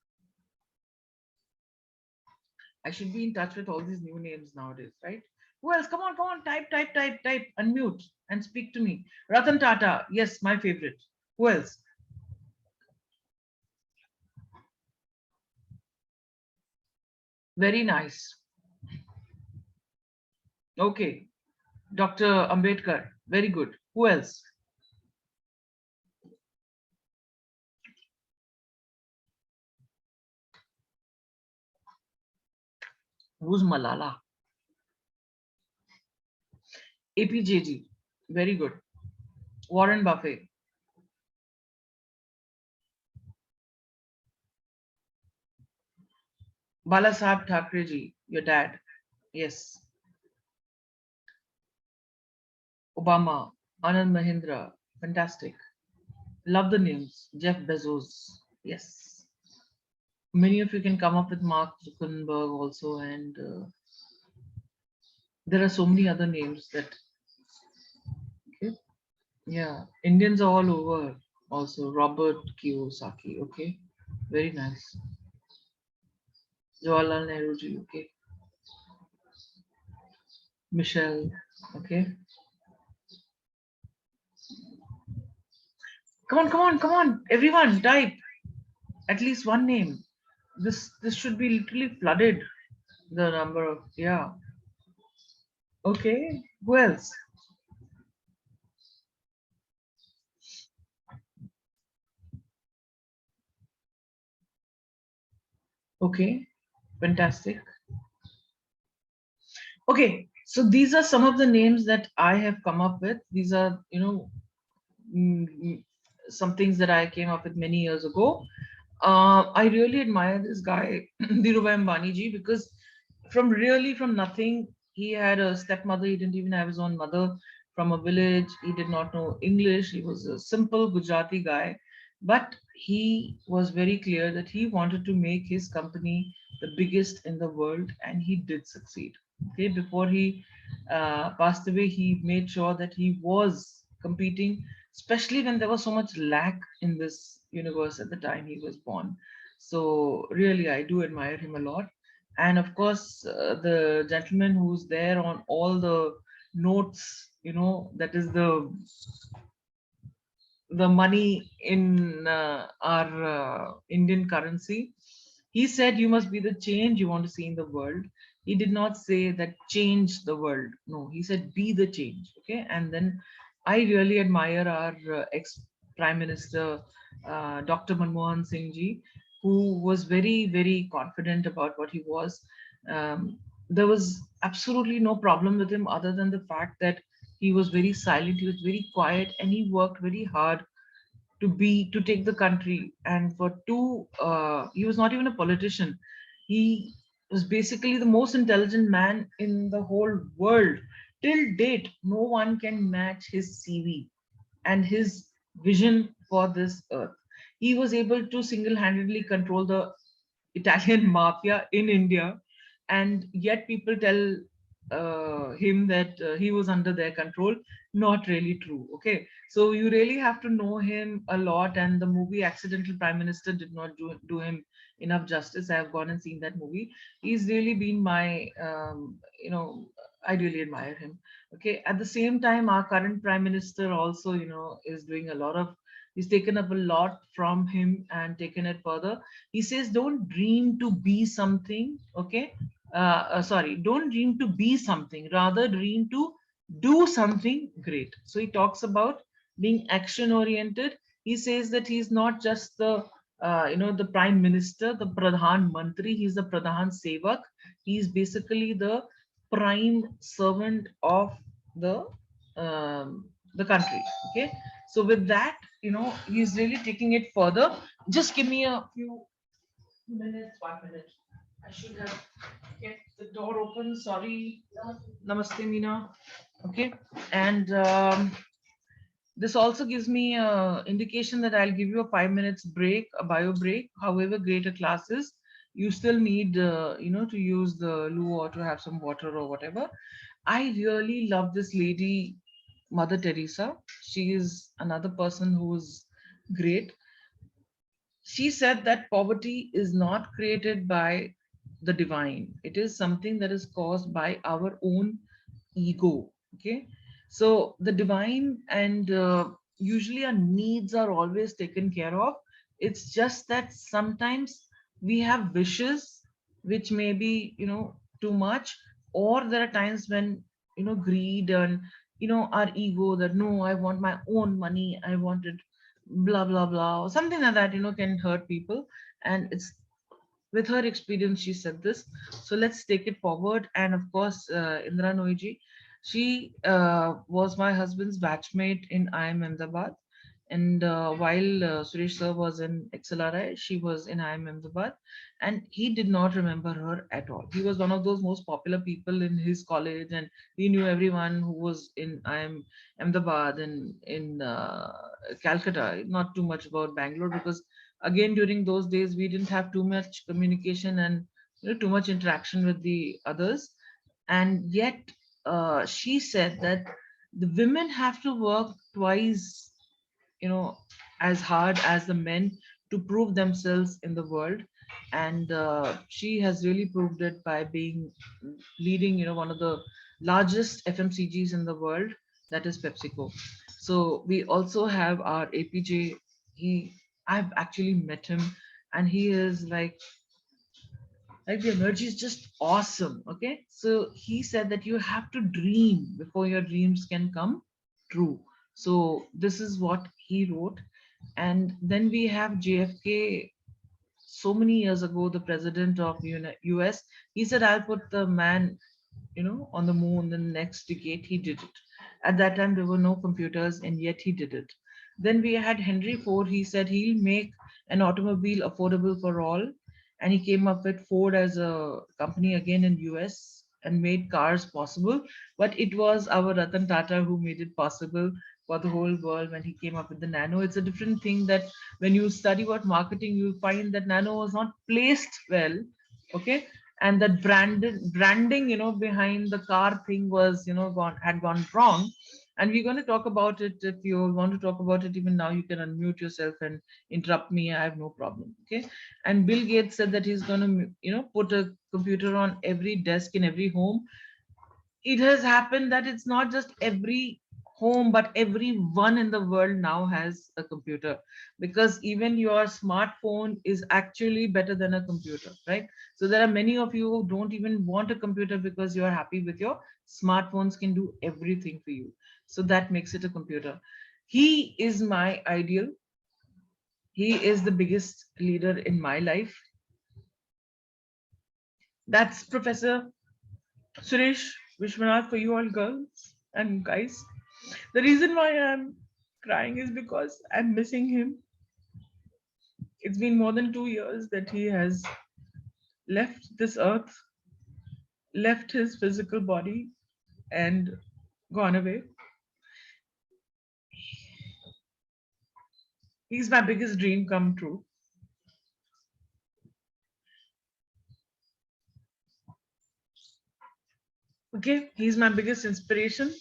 I should be in touch with all these new names nowadays, right? Who else? Come on, type, unmute and speak to me. Ratan Tata. Yes, my favorite. Who else? Very nice. Okay. Dr. Ambedkar. Very good. Who else? Who's Malala? APJG. Very good. Warren Buffett. Balasaheb Thackeray ji, your dad. Yes. Obama. Anand Mahindra. Fantastic. Love the names. Jeff Bezos. Yes. Many of you can come up with Mark Zuckerberg also, and there are so many other names that. Okay. Yeah, Indians are all over. Also, Robert Kiyosaki. Okay, very nice. Jawaharlal Nehru ji. Okay, Michelle. Okay, come on, everyone, type at least one name. This should be literally flooded. The number of, yeah. Okay, who else? Okay, fantastic. Okay, so these are some of the names that I have come up with. These are, some things that I came up with many years ago. I really admire this guy, Dhirubhai Ambani ji, because from nothing, he had a stepmother. He didn't even have his own mother, from a village. He did not know English. He was a simple Gujarati guy, but he was very clear that he wanted to make his company the biggest in the world, and he did succeed. Okay, before he passed away, he made sure that he was competing, especially when there was so much lack in this universe at the time he was born. So really, I do admire him a lot. And of course, the gentleman who's there on all the notes, that is the money in our Indian currency. He said, "You must be the change you want to see in the world." He did not say that change the world. No, he said, "Be the change." Okay. And then I really admire our ex Prime Minister, Dr. Manmohan Singh ji, who was very, very confident about what he was. There was absolutely no problem with him other than the fact that he was very silent, he was very quiet, and he worked very hard to take the country. And for two, he was not even a politician. He was basically the most intelligent man in the whole world. Till date, no one can match his CV and his vision for this earth. He was able to single-handedly control the Italian mafia in India, and yet people tell him that he was under their control. Not really true. Okay, so you really have to know him a lot, and the movie Accidental Prime Minister did not do him enough justice. I have gone and seen that movie. He's really been my, I really admire him. Okay, at the same time, our current Prime Minister also, is doing a lot of. He's taken up a lot from him and taken it further. He says, don't dream to be something. Okay, sorry, don't dream to be something, rather dream to do something great. So he talks about being action oriented. He says that he's not just the prime minister, the pradhan mantri. He's the pradhan sevak. He's basically the prime servant of the the country. Okay, so with that, he's really taking it further. Just give me a few minutes, 1 minute. I should have kept the door open. Sorry. Namaste, Meena. Okay. And this also gives me a indication that I'll give you a 5 minutes break, a bio break. However great a class is, you still need, to use the loo or to have some water or whatever. I really love this lady, Mother Teresa. She is another person who's great. She said that poverty is not created by the divine, it is something that is caused by our own ego. Okay, so the divine and usually our needs are always taken care of. It's just that sometimes we have wishes which may be, too much, or there are times when, greed and, our ego, that no, I want my own money, I want it, blah blah blah, or something like that, can hurt people. And it's with her experience she said this. So let's take it forward. And of course, Indra Noiji, she was my husband's batchmate in IIM Ahmedabad. And while Suresh sir was in XLRI, she was in IIM Ahmedabad, and he did not remember her at all. He was one of those most popular people in his college, and he knew everyone who was in IIM Ahmedabad and in Calcutta. Not too much about Bangalore, because again, during those days we didn't have too much communication and, too much interaction with the others. And yet she said that the women have to work twice, you know as hard as the men, to prove themselves in the world. And she has really proved it by being leading, one of the largest FMCGs in the world, that is PepsiCo. So we also have our APJ. I've actually met him, and he is like the energy is just awesome. Okay, so he said that you have to dream before your dreams can come true. So this is what he wrote. And then we have JFK. So many years ago, the president of US, he said, I'll put the man, on the moon the next decade. He did it. At that time, there were no computers, and yet he did it. Then we had Henry Ford. He said he'll make an automobile affordable for all. And he came up with Ford as a company again in US and made cars possible. But it was our Ratan Tata who made it possible for the whole world when he came up with the Nano. It's a different thing that when you study about marketing, you find that Nano was not placed well. Okay, and that branding, behind the car thing was, had gone wrong. And we're going to talk about it. If you want to talk about it even now, you can unmute yourself and interrupt me. I have no problem. Okay. And Bill Gates said that he's going to, put a computer on every desk in every home. It has happened that it's not just every home, but everyone in the world now has a computer, because even your smartphone is actually better than a computer, right? So there are many of you who don't even want a computer because you are happy with your smartphones, can do everything for you. So that makes it a computer. He is my ideal. He is the biggest leader in my life. That's Professor Suresh Vishwanath for you all girls and guys. The reason why I'm crying is because I'm missing him. It's been more than 2 years that he has left this earth, left his physical body, and gone away. He's my biggest dream come true. Okay, he's my biggest inspiration.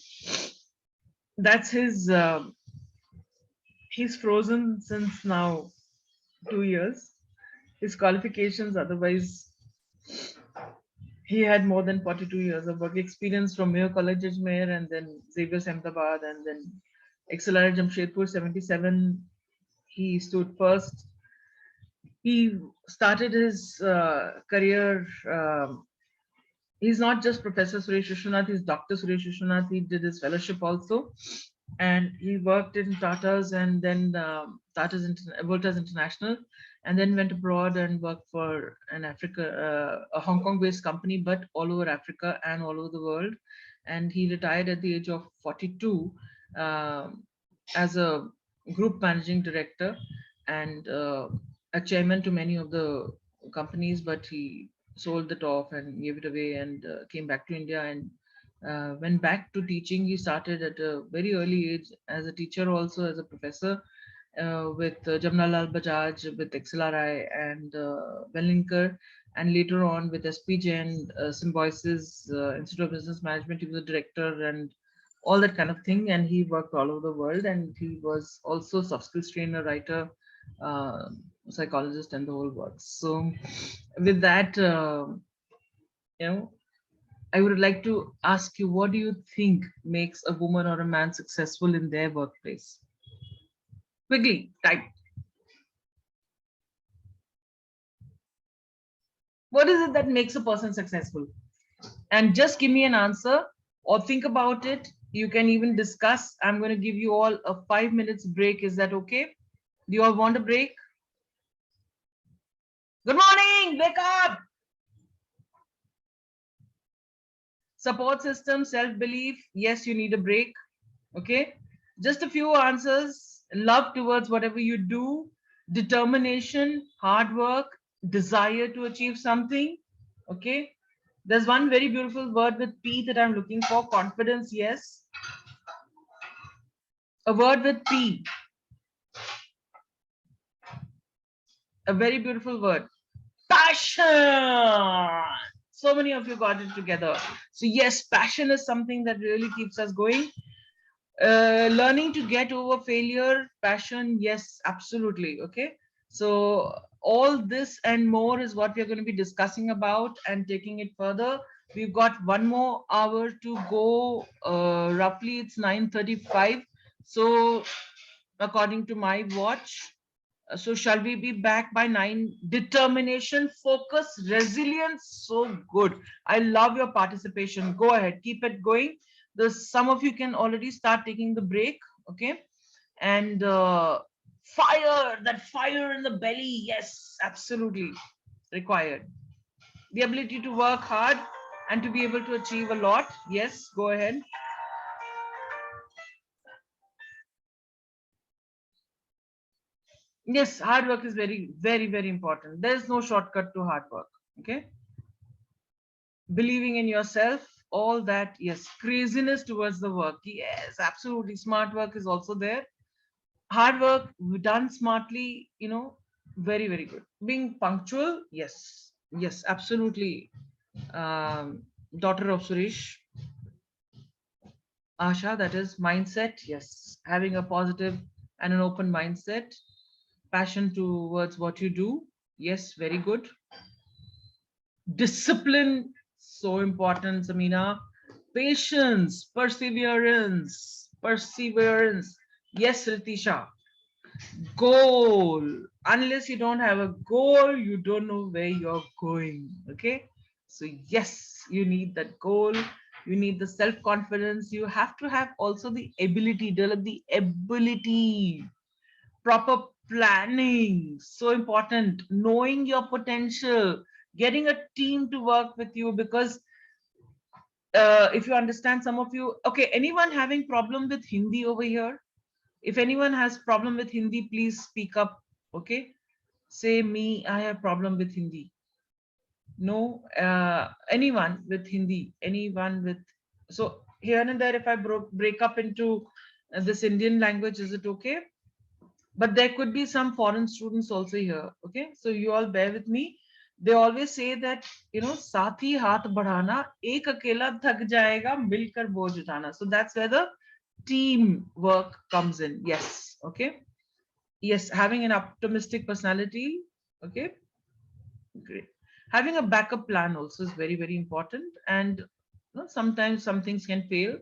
That's his. He's frozen since now 2 years. His qualifications, otherwise, he had more than 42 years of work experience from Mayo College Ajmer, and then Xavier Ahmedabad, and then XLR Jamshedpur 77. He stood first. He started his career. He's not just Professor Suresh Vishwanath, he's Dr. Suresh Vishwanath. He did his fellowship also. And he worked in Tata's, and then Voltas International, and then went abroad and worked for a Hong Kong based company, but all over Africa and all over the world. And he retired at the age of 42 as a group managing director and a chairman to many of the companies, but he sold it off and gave it away, and came back to India and went back to teaching. He started at a very early age as a teacher, also as a professor, with Jamnalal Bajaj, with XLRI and Wellinkar, and later on with SPJ and Symbiosis Institute of Business Management. He was a director and all that kind of thing. And he worked all over the world. And he was also soft skills trainer, writer, uh, psychologist, and the whole works. So with that, I would like to ask you, what do you think makes a woman or a man successful in their workplace? Quickly, type. What is it that makes a person successful? And just give me an answer or think about it. You can even discuss. I'm going to give you all a 5 minutes break. Is that okay? Do you all want a break? Good morning. Wake up. Support system, self-belief. Yes, you need a break. Okay. Just a few answers. Love towards whatever you do. Determination, hard work, desire to achieve something. Okay. There's one very beautiful word with P that I'm looking for. Confidence. Yes. A word with P. A very beautiful word. Passion. So many of you got it together. So yes, passion is something that really keeps us going. Learning to get over failure, passion, yes, absolutely. Okay. So all this and more is what we're going to be discussing about and taking it further. We've got 1 more hour to go. Roughly it's 9:35. So according to my watch, so shall we be back by 9? Determination, focus, resilience. So good. I love your participation. Go ahead, keep it going. Some of you can already start taking the break. Okay. And fire, that fire in the belly. Yes, absolutely required. The ability to work hard and to be able to achieve a lot. Yes, go ahead. Yes, hard work is very, very, very important. There's no shortcut to hard work. Okay. Believing in yourself, all that. Yes. Craziness towards the work. Yes, absolutely. Smart work is also there. Hard work done smartly, very, very good. Being punctual. Yes. Yes, absolutely. Daughter of Suresh. Asha, that is mindset. Yes, having a positive and an open mindset, passion towards what you do. Yes, very good. Discipline, so important, Samina. Patience, perseverance. Yes, Ritisha. Goal. Unless you don't have a goal, you don't know where you're going. Okay. So, yes, you need that goal. You need the self confidence. You have to have also the ability, develop the ability, proper planning. So important. Knowing your potential, getting a team to work with you because if you understand some of you, okay, anyone having problem with Hindi over here? If anyone has problem with Hindi, please speak up. Okay, say me, I have problem with Hindi. No, anyone with Hindi, anyone with. So here and there, if I break up into this Indian language, is it okay? But there could be some foreign students also here. Okay, so you all bear with me. They always say that, you know, साथी हाथ बढ़ाना, एक अकेला थक जाएगा, मिलकर बोझ उठाना. So that's where the team work comes in. Yes. Okay. Yes, having an optimistic personality. Okay, great. Having a backup plan also is very, very important. And you know, sometimes some things can fail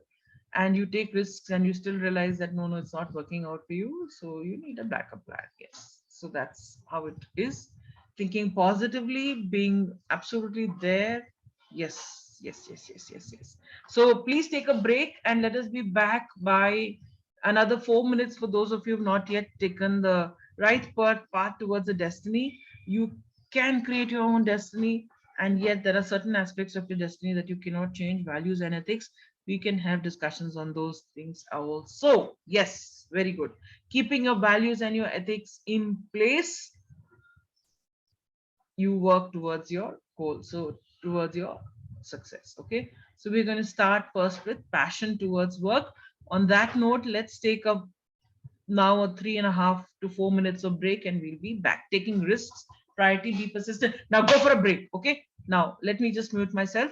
and you take risks and you still realize that no, it's not working out for you. So you need a backup plan. Yes. So that's how it is. Thinking positively, being absolutely there. Yes, yes. So please take a break and let us be back by another 4 minutes for those of you who have not yet taken the right path towards the destiny. You can create your own destiny, and yet there are certain aspects of your destiny that you cannot change, values and ethics. We can have discussions on those things also. Yes, very good. Keeping your values and your ethics in place, you work towards your goal, so towards your success. Okay, so we're going to start first with passion towards work. On that note, let's take a now a 3.5 to 4 minutes of break, and we'll be back. Taking risks, priority, be persistent. Now go for a break. Okay, now let me just mute myself.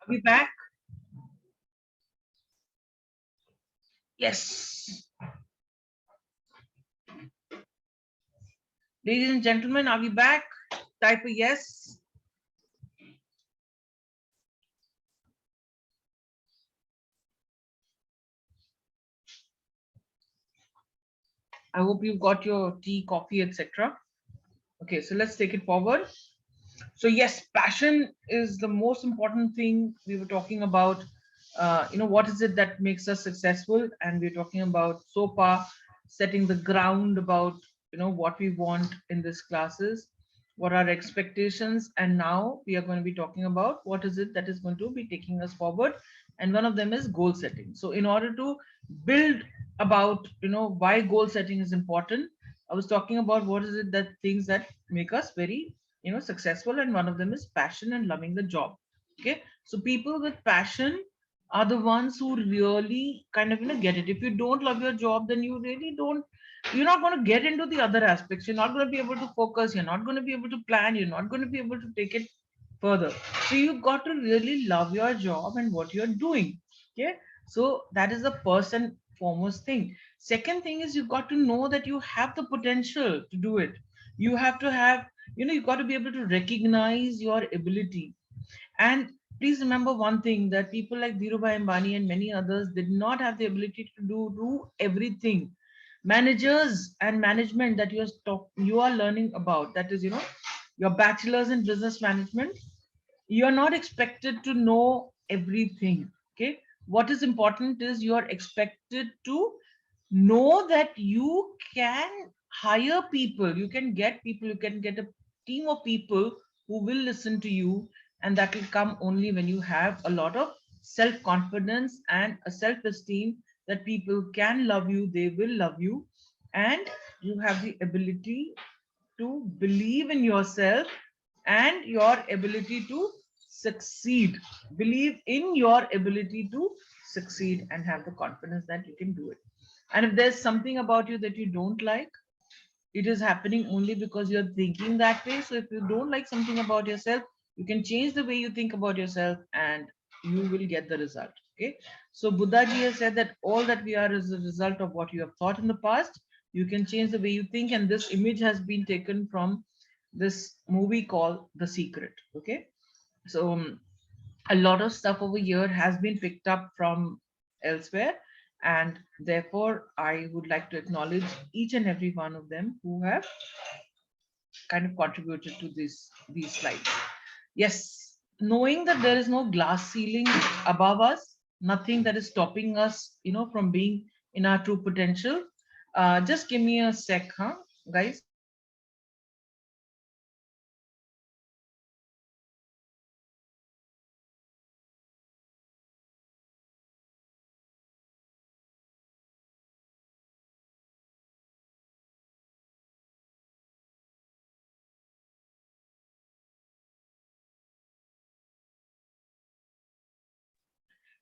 Are we back? Yes. Ladies and gentlemen, are we back? Type a yes. I hope you got your tea, coffee, etc. Okay, so let's take it forward. So yes, passion is the most important thing. We were talking about, what is it that makes us successful, and we're talking about so far setting the ground about what we want in these classes, what are expectations, and now we are going to be talking about what is it that is going to be taking us forward, and one of them is goal setting. So in order to build about why goal setting is important, I was talking about what is it that things that make us very successful, and one of them is passion and loving the job. Okay, so people with passion are the ones who really kind of get it. If you don't love your job, then you really don't, you're not going to get into the other aspects, you're not going to be able to focus, you're not going to be able to plan, you're not going to be able to take it further. So you've got to really love your job and what you're doing. Okay, so that is the first and foremost thing. Second thing is you've got to know that you have the potential to do it. You have to have, you've got to be able to recognize your ability. And please remember one thing, that people like Dhirubhai Ambani and many others did not have the ability to do everything. Managers and management that you are learning about, that is, your bachelor's in business management, you're not expected to know everything. Okay, what is important is you are expected to know that you can hire people, you can get people, you can get a team of people who will listen to you, and that will come only when you have a lot of self confidence and a self esteem, that people can love you, they will love you, and you have the ability to believe in yourself and your ability to succeed. Believe in your ability to succeed and have the confidence that you can do it. And if there's something about you that you don't like, it is happening only because you're thinking that way. So if you don't like something about yourself, you can change the way you think about yourself and you will get the result. Okay, so Buddha ji has said that all that we are is a result of what you have thought in the past. You can change the way you think, and this image has been taken from this movie called The Secret. Okay, so a lot of stuff over here has been picked up from elsewhere, and therefore I would like to acknowledge each and every one of them who have kind of contributed to these slides. Yes, knowing that there is no glass ceiling above us, nothing that is stopping us from being in our true potential. Just give me a sec, huh, guys.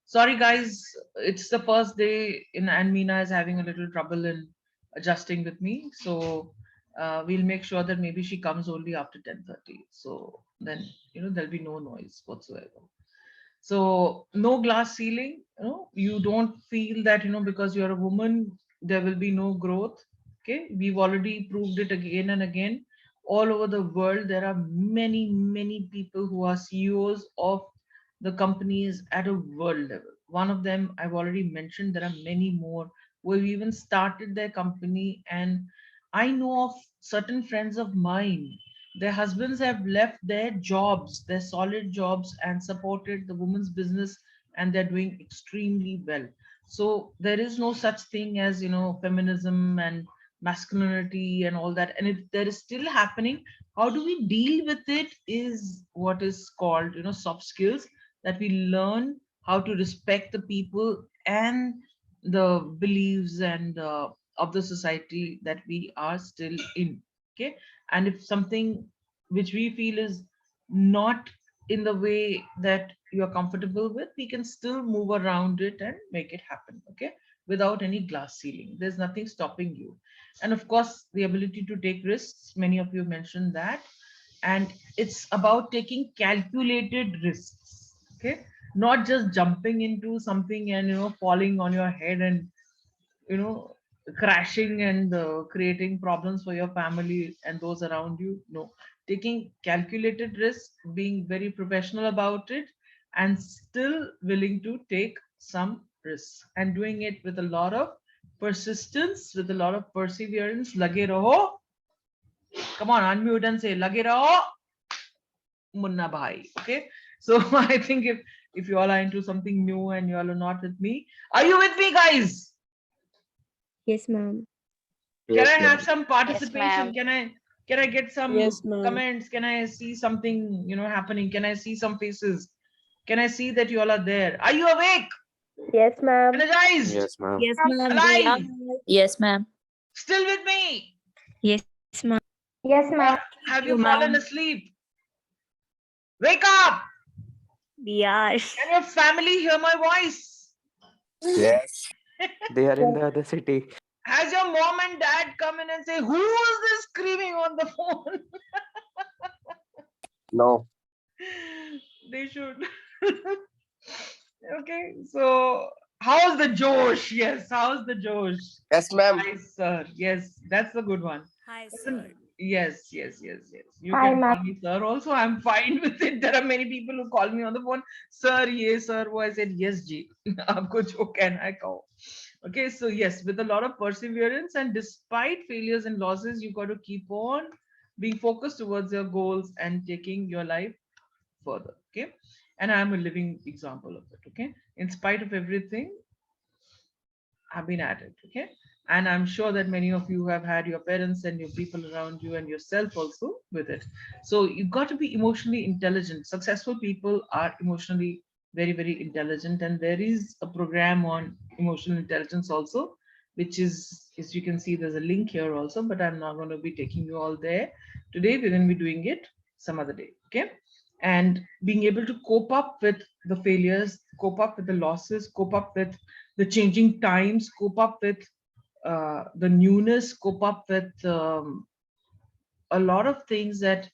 Sorry, guys, it's the first day and Meena is having a little trouble in adjusting with me. So we'll make sure that maybe she comes only after 10:30. So then, there'll be no noise whatsoever. So no glass ceiling, you don't feel that, because you're a woman, there will be no growth. Okay, we've already proved it again and again. All over the world, there are many, many people who are CEOs of the companies at a world level. One of them I've already mentioned, there are many more who have even started their company. And I know of certain friends of mine, their husbands have left their jobs, their solid jobs, and supported the woman's business, and they're doing extremely well. So there is no such thing as, feminism and masculinity and all that. And if there is still happening, how do we deal with it is what is called, soft skills, that we learn how to respect the people and the beliefs and of the society that we are still in. Okay, and if something which we feel is not in the way that you're comfortable with, we can still move around it and make it happen. Okay, without any glass ceiling, there's nothing stopping you. And of course, the ability to take risks, many of you mentioned that, and it's about taking calculated risks. Okay, not just jumping into something and falling on your head and you know crashing and creating problems for your family and those around you. No, taking calculated risk, being very professional about it, and still willing to take some risks and doing it with a lot of persistence, with a lot of perseverance. Lage raho. Come on, unmute and say lage raho, munna bhai. Okay, so I think if you all are into something new and you all are not with me, are you with me, guys? Yes, ma'am. Can I Yes, have ma'am. some Yes, participation? ma'am. Can I get some Yes, ma'am. comments? Can I see something, happening? Can I see some faces? Can I see that you all are there? Are you awake? Yes, ma'am. Energized? Yes, ma'am. Yes, ma'am. We are. Alive? Yes, ma'am. Still with me? Yes, ma'am. Yes, Or ma'am. have You, you fallen ma'am. asleep? Wake up! We are. Can your family hear my voice? Yes. They are in the other city. Has your mom and dad come in and say, who is this screaming on the phone? No. They should. Okay, so how's the Josh? Yes, how's the Josh? Yes, ma'am. Hi, sir. Yes, that's a good one. Hi, Listen, yes, yes, yes, yes. You Hi, can ma'am. call me sir also. I'm fine with it. There are many people who call me on the phone, sir, yes, sir. Wo I said, yes, Ji. Aapko jo kehna hai kaho. Okay, so yes, with a lot of perseverance and despite failures and losses, you got to keep on being focused towards your goals and taking your life further. Okay, and I'm a living example of it. Okay, in spite of everything, I've been at it. Okay, and I'm sure that many of you have had your parents and your people around you and yourself also with it. So you've got to be emotionally intelligent. Successful people are emotionally very, very intelligent, and there is a program on emotional intelligence also, which is, as you can see, there's a link here also, but I'm not going to be taking you all there today. We're going to be doing it some other day. Okay, and being able to cope up with the failures, cope up with the losses, cope up with the changing times, cope up with the newness, cope up with a lot of things that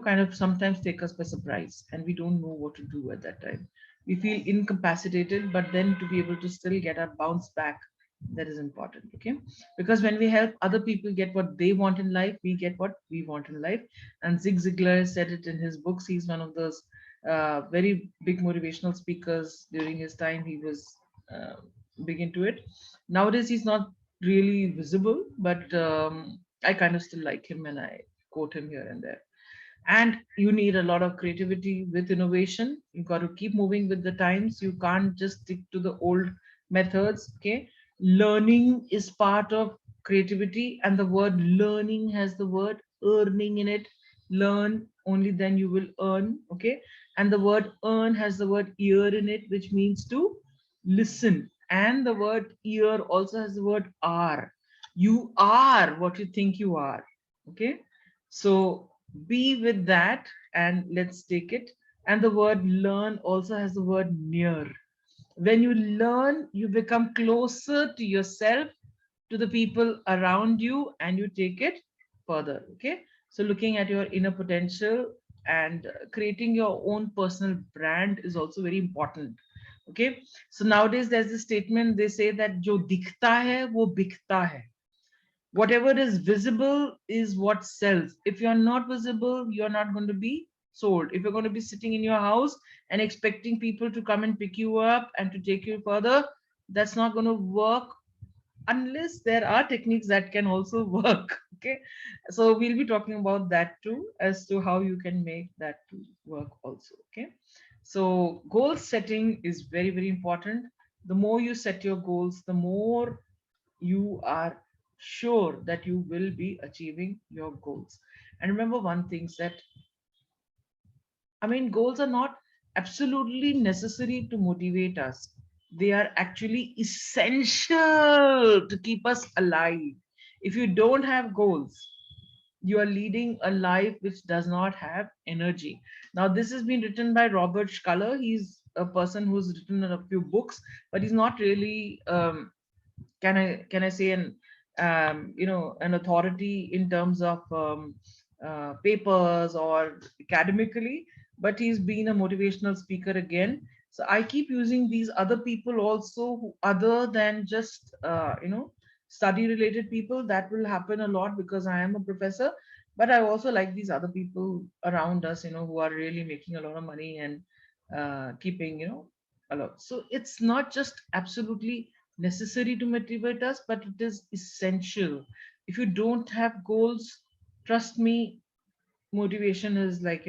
kind of sometimes take us by surprise and we don't know what to do at that time. We feel incapacitated, but then to be able to still get our bounce back, that is important. Okay, because when we help other people get what they want in life, we get what we want in life. And Zig Ziglar said it in his books. He's one of those very big motivational speakers. During his time he was uh, big into it. Nowadays he's not really visible, but I kind of still like him and I quote him here and there. And you need a lot of creativity with innovation. You got to keep moving with the times. You can't just stick to the old methods. Okay, learning is part of creativity, and the word learning has the word earning in it. Learn, only then you will earn. Okay, and the word earn has the word ear in it, which means to listen. And the word ear also has the word are. You are what you think you are. Okay, so be with that and let's take it. And the word learn also has the word near. When you learn, you become closer to yourself, to the people around you, and you take it further. Okay, so looking at your inner potential and creating your own personal brand is also very important. Okay, so nowadays there's a statement, they say that jo dikhta hai wo bikhta hai. Whatever is visible is what sells. If you're not visible, you're not going to be sold. If you're going to be sitting in your house and expecting people to come and pick you up and to take you further, that's not going to work unless there are techniques that can also work. Okay, so we'll be talking about that too, as to how you can make that to work also. Okay, so goal setting is very, very important. The more you set your goals, the more you are sure that you will be achieving your goals. And remember one thing, that goals are not absolutely necessary to motivate us. They are actually essential to keep us alive. If you don't have goals, you are leading a life which does not have energy. Now, this has been written by Robert Schuller. He's a person who's written a few books, but he's not really can I say an authority in terms of papers or academically, but he's been a motivational speaker again. So I keep using these other people also, who, other than just study related people. That will happen a lot because I am a professor, but I also like these other people around us, who are really making a lot of money and keeping, a lot. So it's not just absolutely necessary to motivate us, but it is essential. If you don't have goals, trust me, motivation is like,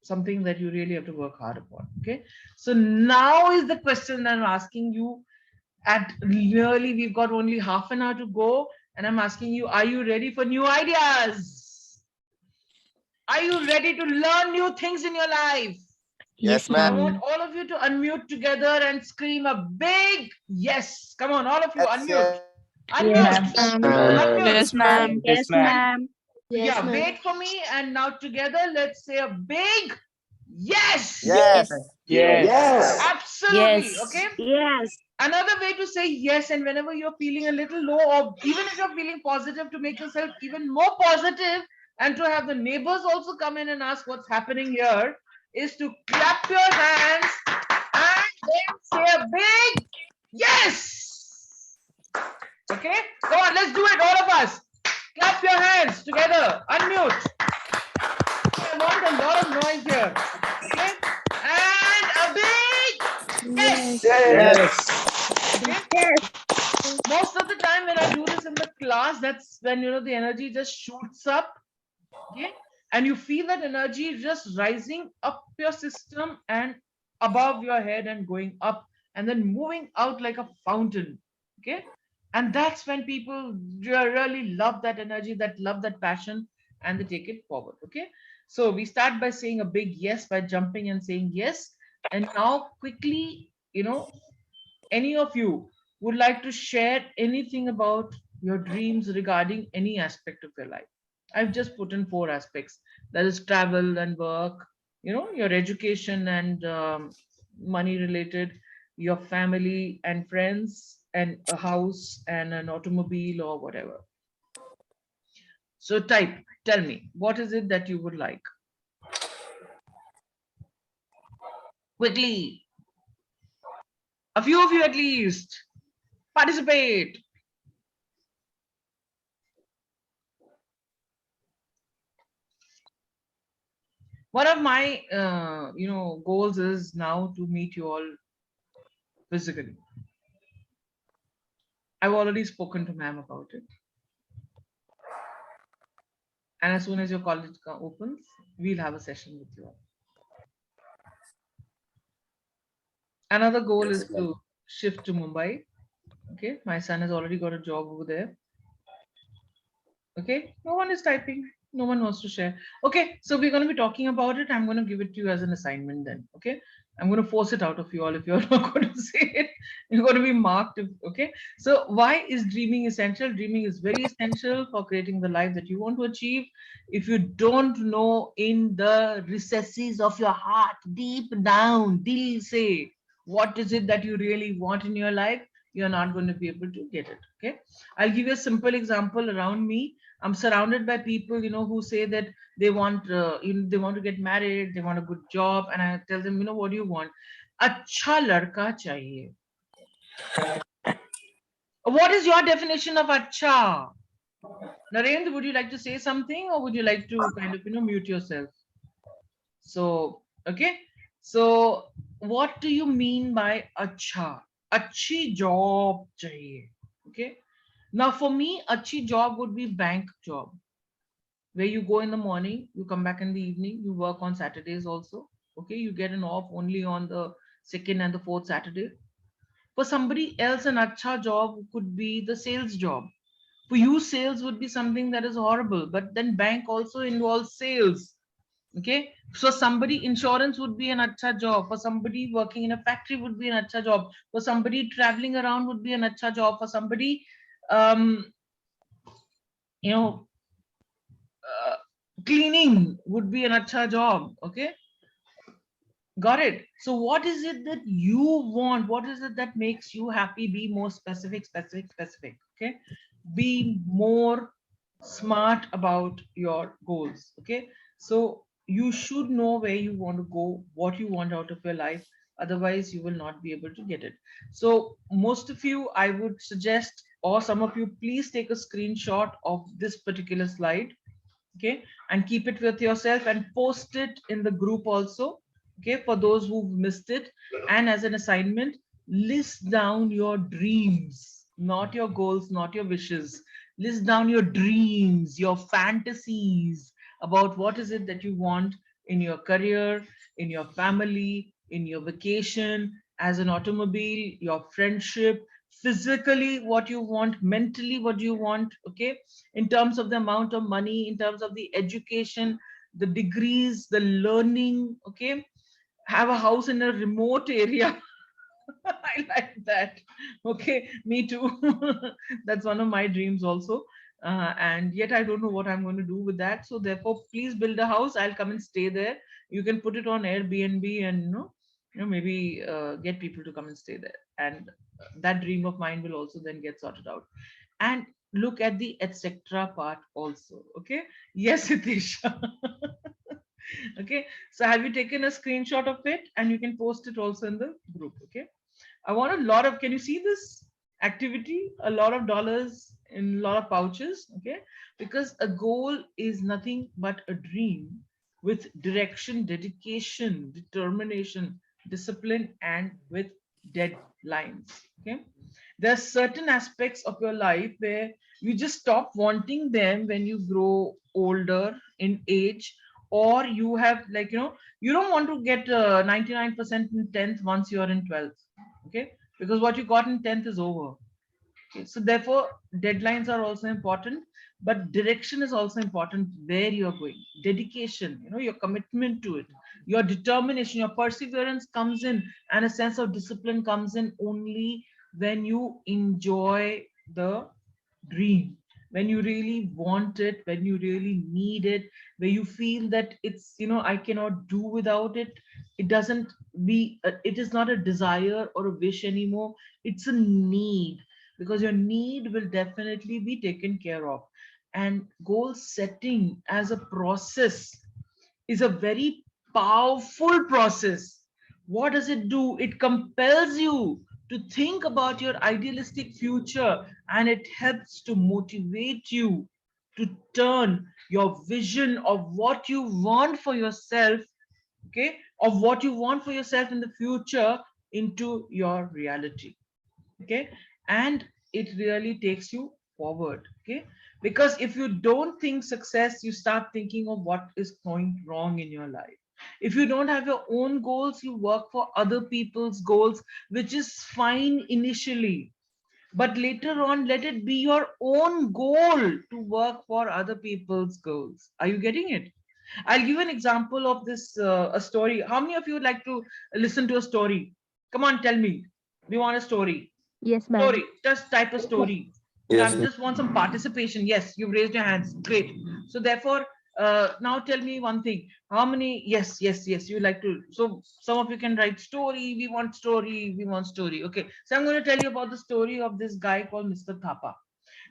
something that you really have to work hard upon. Okay, so now is the question that I'm asking you. At nearly, we've got only half an hour to go, and I'm asking you, are you ready for new ideas? Are you ready to learn new things in your life? Yes, I ma'am. want all of you to unmute together and scream a big yes. Come on, all of you, Yes, unmute. yes, Yes, Unmute. ma'am. Unmute. Yes, ma'am. Yes, ma'am. Yes, Yeah, ma'am. wait for me. And now together, let's say a big yes. yes, Yes. Absolutely. Okay. Yes. Another way to say yes, and whenever you're feeling a little low, or even if you're feeling positive, to make yourself even more positive and to have the neighbors also come in and ask what's happening here, is to clap your hands and then say a big yes. Okay, come on, let's do it, all of us. Clap your hands together, unmute. I want a lot of noise here. Okay, and a big yes. Yes. Okay. Yes. Most of the time when I do this in the class, that's when the energy just shoots up. Okay, and you feel that energy just rising up your system and above your head and going up and then moving out like a fountain. Okay, and that's when people really love that energy, that love that passion, and they take it forward. Okay, so we start by saying a big yes, by jumping and saying yes. And now quickly, any of you would like to share anything about your dreams regarding any aspect of your life. I've just put in four aspects, that is travel and work, your education and money related, your family and friends, and a house and an automobile or whatever. So tell me, what is it that you would like? Quickly, a few of you at least, participate. One of my goals is now to meet you all physically. I've already spoken to ma'am about it, and as soon as your college opens, we'll have a session with you all. Another goal is yes, ma'am. to shift to Mumbai. Okay, my son has already got a job over there. Okay, no one is typing, no one wants to share. Okay, so we're going to be talking about it. I'm going to give it to you as an assignment then. Okay, I'm going to force it out of you all. If you're not going to say it, you're going to be marked. Okay, so why is dreaming essential? Dreaming is very essential for creating the life that you want to achieve. If you don't know in the recesses of your heart, deep down, dil se, what is it that you really want in your life, you're not going to be able to get it. Okay, I'll give you a simple example. Around me, I'm surrounded by people, who say that they want, they want to get married, they want a good job, and I tell them, what do you want? Acha ladka chahiye. What is your definition of acha? Narendra, would you like to say something, or would you like to kind of, mute yourself? So, okay. So, what do you mean by acha? Achhi job chahiye. Okay. Now, for me, achhi job would be bank job, where you go in the morning, you come back in the evening, you work on Saturdays also. Okay, you get an off only on the second and the fourth Saturday. For somebody else, an acha job could be the sales job. For you, sales would be something that is horrible, but then bank also involves sales. Okay, so somebody, insurance would be an acha job. For somebody working in a factory would be an acha job. For somebody traveling around would be an acha job. For somebody, um, you know, uh, cleaning would be an acha job. Okay, got it. So what is it that you want? What is it that makes you happy? Be more specific. Okay, be more smart about your goals. Okay, so you should know where you want to go, what you want out of your life. Otherwise, you will not be able to get it. So most of you, I would suggest, or some of you, please take a screenshot of this particular slide, okay, and keep it with yourself and post it in the group also, okay, for those who missed it. And as an assignment, list down your dreams, not your goals, not your wishes. List down your dreams, your fantasies about what is it that you want in your career, in your family, in your vacation, as an automobile, your friendship, physically what you want, mentally what you want, okay, in terms of the amount of money, in terms of the education, the degrees, the learning, okay. Have a house in a remote area. I like that. Okay, me too. That's one of my dreams also. And yet I don't know what I'm going to do with that. So therefore, please build a house. I'll come and stay there. You can put it on Airbnb and maybe get people to come and stay there. And that dream of mine will also then get sorted out. And look at the etc. part also. Okay. Yes, Hitisha. Okay. So have you taken a screenshot of it? And you can post it also in the group. Okay. I want a lot of, can you see this activity? A lot of dollars in a lot of pouches, okay? Because a goal is nothing but a dream with direction, dedication, determination, discipline, and with deadlines, okay? There are certain aspects of your life where you just stop wanting them when you grow older in age, or you have, like, you don't want to get 99% in 10th once you're in 12th, okay, because what you got in 10th is over. Okay? So therefore deadlines are also important, but direction is also important, where you're going, dedication, your commitment to it, your determination, your perseverance comes in, and a sense of discipline comes in only when you enjoy the dream, when you really want it, when you really need it, where you feel that it's, I cannot do without it. It doesn't it is not a desire or a wish anymore. It's a need, because your need will definitely be taken care of. And goal setting as a process is a very powerful process. What does it do? It compels you to think about your idealistic future, and it helps to motivate you to turn your vision of what you want for yourself, okay, of what you want for yourself in the future into your reality, okay. And it really takes you forward, okay, because if you don't think success, you start thinking of what is going wrong in your life. If you don't have your own goals, you work for other people's goals, which is fine initially, but later on let it be your own goal to work for other people's goals. Are you getting it? I'll give an example of this, a story. How many of you would like to listen to a story? Come on, tell me. We want a story. Yes, ma'am. Story. Just type a story. I just want some participation. Yes, you've raised your hands. Great. So therefore, now tell me one thing. How many? Yes, yes, yes. You like to. So some of you can write story. We want story. We want story. Okay. So I'm going to tell you about the story of this guy called Mr. Thapa.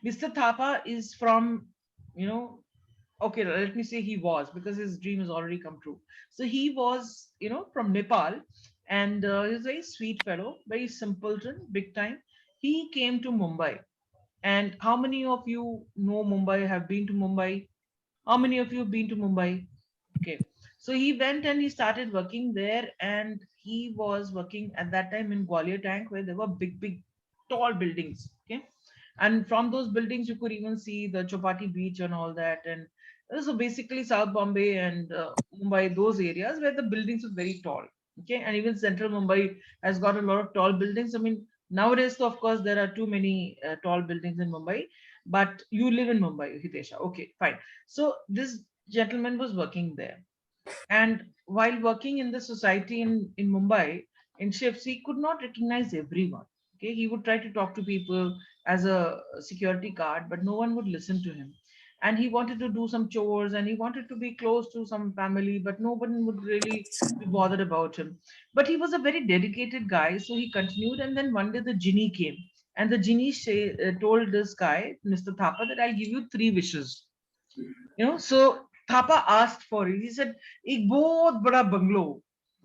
Mr. Thapa is from, you know, okay, let me say he was, because his dream has already come true. So he was, from Nepal, and he's a very sweet fellow, very simpleton, big time. He came to Mumbai. And how many of you know Mumbai, have been to Mumbai? How many of you have been to Mumbai? Okay. So he went and he started working there, and he was working at that time in Gwalior Tank, where there were big, big, tall buildings. Okay. And from those buildings, you could even see the Chopati beach and all that. And so basically, South Bombay and Mumbai, those areas where the buildings are very tall. Okay. And even central Mumbai has got a lot of tall buildings. I mean, nowadays, of course, there are too many tall buildings in Mumbai, but you live in Mumbai, Hitesha. Okay, fine. So this gentleman was working there. And while working in the society in Mumbai, in shifts, he could not recognize everyone. Okay, he would try to talk to people as a security guard, but no one would listen to him. And he wanted to do some chores, and he wanted to be close to some family, but no one would really be bothered about him. But he was a very dedicated guy, so he continued. And then one day the genie came, and the genie told this guy, Mr. Thapa, that I'll give you three wishes. So Thapa asked for it. He said, "एक बहुत बड़ा bungalow."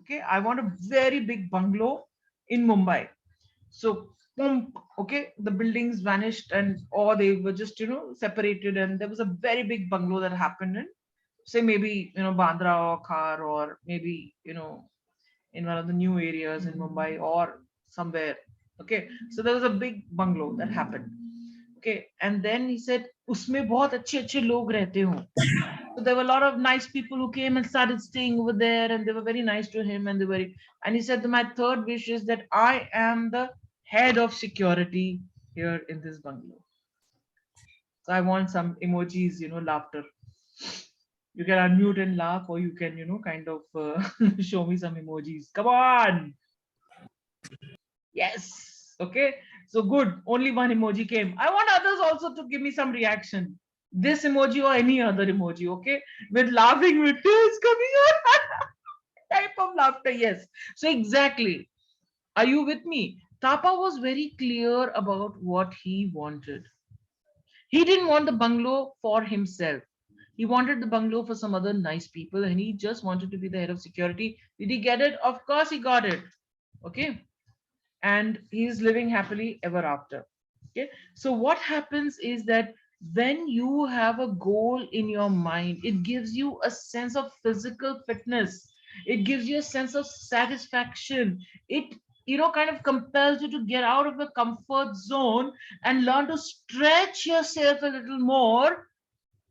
Okay, I want a very big bungalow in Mumbai. So, boom, okay, the buildings vanished and or they were just, separated, and there was a very big bungalow that happened in, say, maybe, Bandra or Khar, or maybe, in one of the new areas in Mumbai or somewhere. Okay, so there was a big bungalow that happened. Okay, and then he said, "Usme bahut अच्छे अच्छे log rehte ho." So there were a lot of nice people who came and started staying over there, and they were very nice to him. And he said that my third wish is that I am the head of security here in this bungalow. So I want some emojis, laughter. You can unmute and laugh, or you can, kind of show me some emojis. Come on. Yes. Okay. So good. Only one emoji came. I want others also to give me some reaction. This emoji or any other emoji. Okay. With laughing with tears coming out. Type of laughter. Yes. So exactly. Are you with me? Tapa was very clear about what he wanted. He didn't want the bungalow for himself. He wanted the bungalow for some other nice people, and he just wanted to be the head of security. Did he get it? Of course he got it. Okay. And he's living happily ever after. Okay. So what happens is that when you have a goal in your mind, it gives you a sense of physical fitness. It gives you a sense of satisfaction. It, kind of compels you to get out of the comfort zone and learn to stretch yourself a little more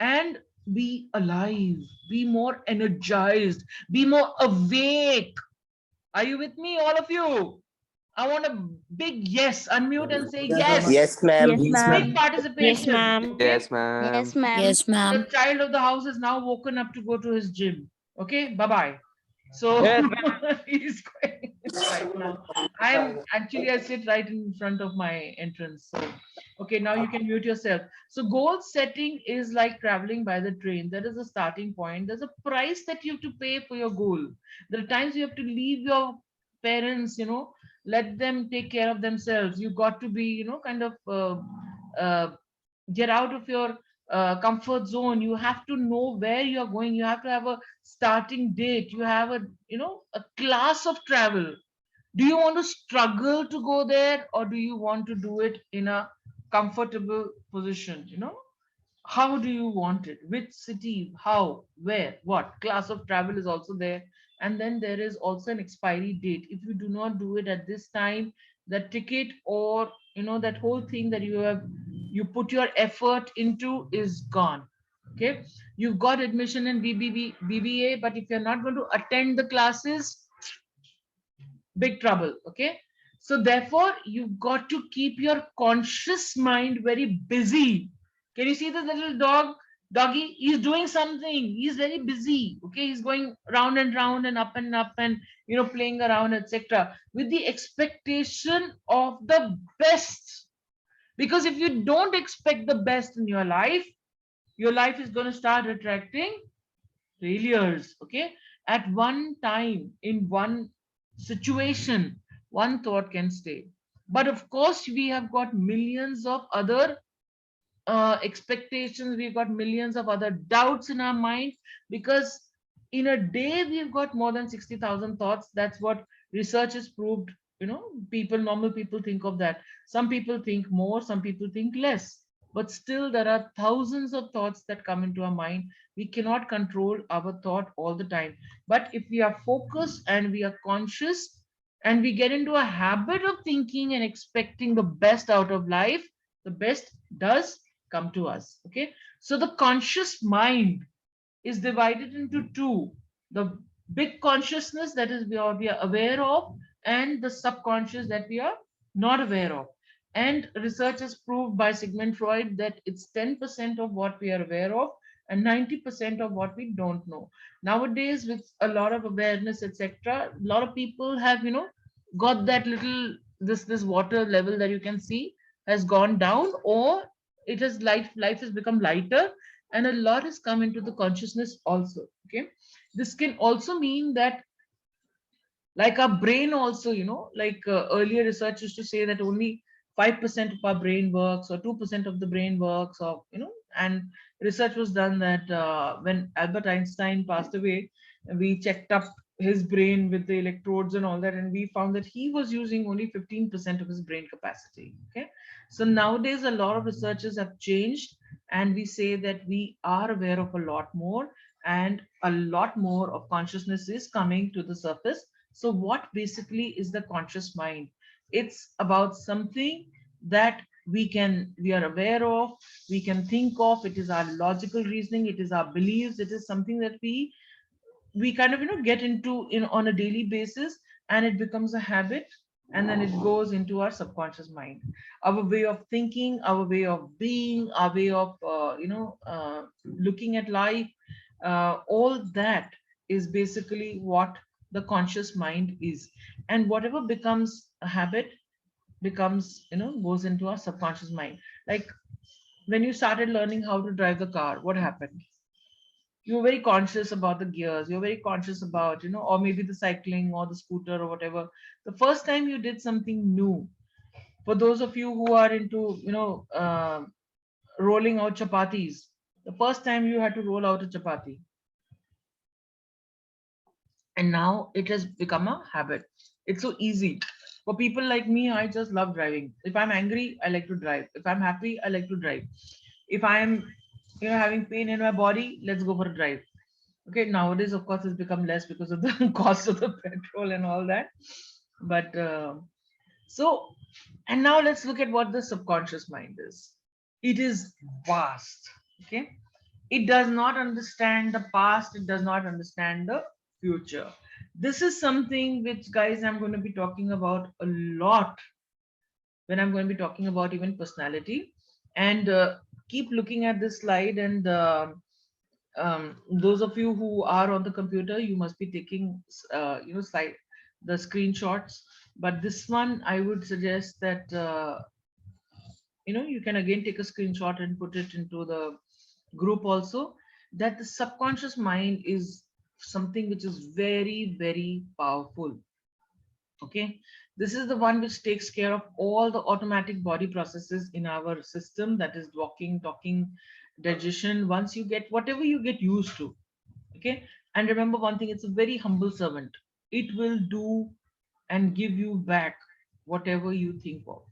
and be alive, be more energized, be more awake. Are you with me, all of you? I want a big yes. Unmute and say yes. Yes, ma'am. Yes, Big ma'am. Yes, participation. ma'am. Okay. Yes, ma'am. Yes, ma'am. Yes, The ma'am. child of the house is now woken up to go to his gym. Okay. Bye bye. So Yes, he's going right now. I sit right in front of my entrance. So, okay, now you can mute yourself. So, goal setting is like traveling by the train. That is the starting point. There's a price that you have to pay for your goal. There are times you have to leave your parents, let them take care of themselves. You got to be, kind of get out of your comfort zone. You have to know where you're going. You have to have a starting date. You have a class of travel. Do you want to struggle to go there, or do you want to do it in a comfortable position? How do you want it? Which city? How? Where? What? Class of travel is also there. And then there is also an expiry date. If you do not do it at this time, the ticket, or that whole thing that you put your effort into is gone. Okay. You've got admission in BBA, but if you're not going to attend the classes, big trouble. Okay. So therefore you've got to keep your conscious mind very busy. Can you see the little doggy? He's doing something. He's very busy. Okay. He's going round and round and up and playing around, etc., with the expectation of the best. Because if you don't expect the best in your life is going to start attracting failures. Okay. At one time, in one situation, one thought can stay. But of course, we have got millions of other expectations. We've got millions of other doubts in our mind, because in a day we've got more than 60,000 thoughts. That's what research has proved. Normal people think of that. Some people think more, some people think less, but still there are thousands of thoughts that come into our mind. We cannot control our thought all the time, but if we are focused and we are conscious and we get into a habit of thinking and expecting the best out of life, the best does come to us. Okay. So the conscious mind is divided into two: the big consciousness, that is we are aware of, and the subconscious that we are not aware of. And research has proved by Sigmund Freud that it's 10% of what we are aware of and 90% of what we don't know. Nowadays, with a lot of awareness, etc., a lot of people have got that little, this water level that you can see has gone down, or it has life has become lighter, and a lot has come into the consciousness also. Okay. This can also mean that, like our brain also, like earlier research used to say that only 5% of our brain works, or 2% of the brain works, or and research was done that when Albert Einstein passed away, We checked up his brain with the electrodes and all that, and we found that he was using only 15% of his brain capacity. Okay, so nowadays a lot of researchers have changed, and we say that we are aware of a lot more, and a lot more of consciousness is coming to the surface. So what basically is the conscious mind? It's about something that we are aware of, we can think of. It is our logical reasoning, it is our beliefs, it is something that we kind of get into on a daily basis, and it becomes a habit, and then it goes into our subconscious mind. Our way of thinking, our way of being, our way of looking at life, all that is basically what the conscious mind is. And whatever becomes a habit becomes goes into our subconscious mind. Like when you started learning how to drive the car, what happened? You're very conscious about the gears, you're very conscious about or maybe the cycling or the scooter or whatever. The first time you did something new, for those of you who are into rolling out chapatis, the first time you had to roll out a chapati, and now it has become a habit. It's so easy for people like me. I just love driving. If I'm angry, I like to drive. If I'm happy, I like to drive. If I'm having pain in my body, let's go for a drive. Okay, nowadays of course it's become less because of the cost of the petrol and all that, but so, and now let's look at what the subconscious mind is. It is vast. Okay, it does not understand the past, it does not understand the future. This is something which, guys, I'm going to be talking about a lot when I'm going to be talking about even personality. And keep looking at this slide, and those of you who are on the computer, you must be taking slide the screenshots. But this one I would suggest that you can again take a screenshot and put it into the group also, that the subconscious mind is something which is very, very powerful. Okay, this is the one which takes care of all the automatic body processes in our system, that is walking, talking, digestion. Once you get whatever you get used to. Okay, and remember one thing, it's a very humble servant. It will do and give you back whatever you think of.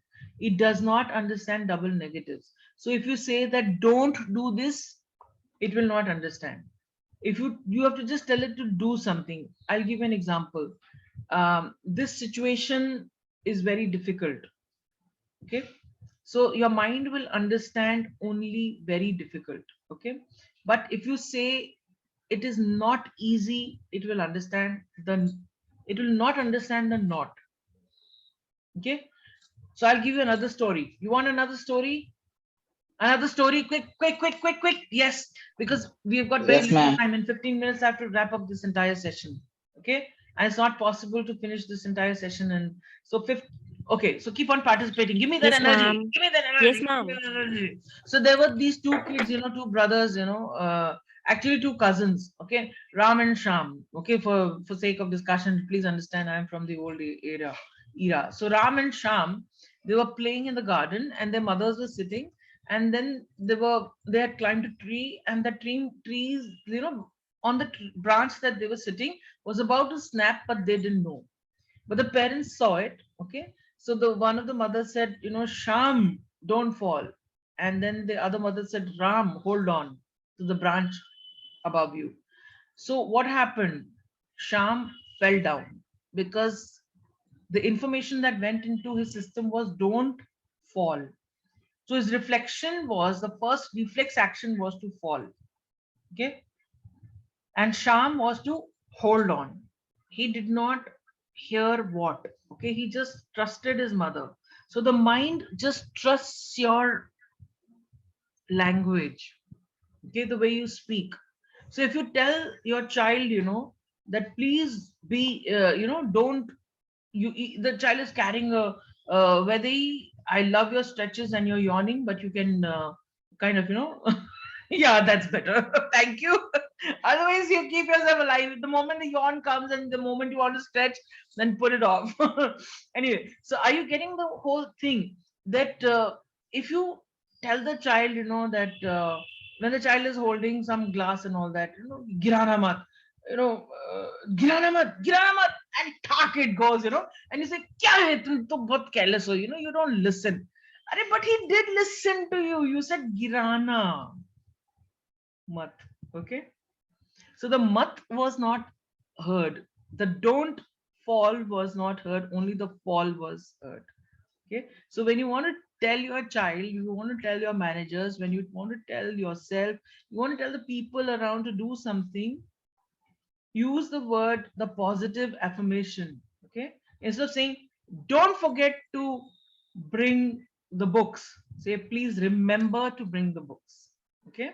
It does not understand double negatives. So if you say that don't do this, it will not understand. If you have to just tell it to do something. I'll give you an example. This situation is very difficult. Okay, so your mind will understand only very difficult. Okay, but if you say it is not easy, it will understand it will not understand the not. Okay, so I'll give you another story. You want another story? Another story, quick, quick, quick, quick, quick. Yes, because we've got very Yes, little ma'am. time. In 15 minutes, I have to wrap up this entire session. Okay, and it's not possible to finish this entire session. And so okay, so keep on participating. Give me that Yes, energy. ma'am. Give me that Yes, energy. Give me ma'am. that energy. So there were these two kids, two brothers, actually two cousins. Okay, Ram and Sham. Okay, for sake of discussion, please understand I'm from the old era. So Ram and Sham, they were playing in the garden, and their mothers were sitting, and then they had climbed a tree, and the trees on the branch that they were sitting was about to snap, but they didn't know. But the parents saw it. Okay, so the one of the mothers said, Sham, don't fall. And then the other mother said, Ram, hold on to the branch above you. So what happened? Sham fell down because the information that went into his system was don't fall. So his reflection was, the first reflex action was to fall. Okay, and Sham was to hold on. He did not hear what. Okay, he just trusted his mother. So the mind just trusts your language. Okay, the way you speak. So if you tell your child, that please be, don't the child is carrying a whether I love your stretches and you're yawning, but you can kind of yeah, that's better. Thank you. Otherwise you keep yourself alive. The moment the yawn comes and the moment you want to stretch, then put it off. Anyway, so are you getting the whole thing, that if you tell the child, that when the child is holding some glass and all that, girana mat, गिराना मत, and ठाक it goes, and you say, क्या है तुम तो बहुत careless हो, you don't listen. But he did listen to you. You said girana mat. Okay. So the mat was not heard. The don't fall was not heard. Only the fall was heard. Okay. So when you want to tell your child, you want to tell your managers, when you want to tell yourself, you want to tell the people around to do something, use the positive affirmation. Okay. Instead of saying, don't forget to bring the books, say, please remember to bring the books. Okay.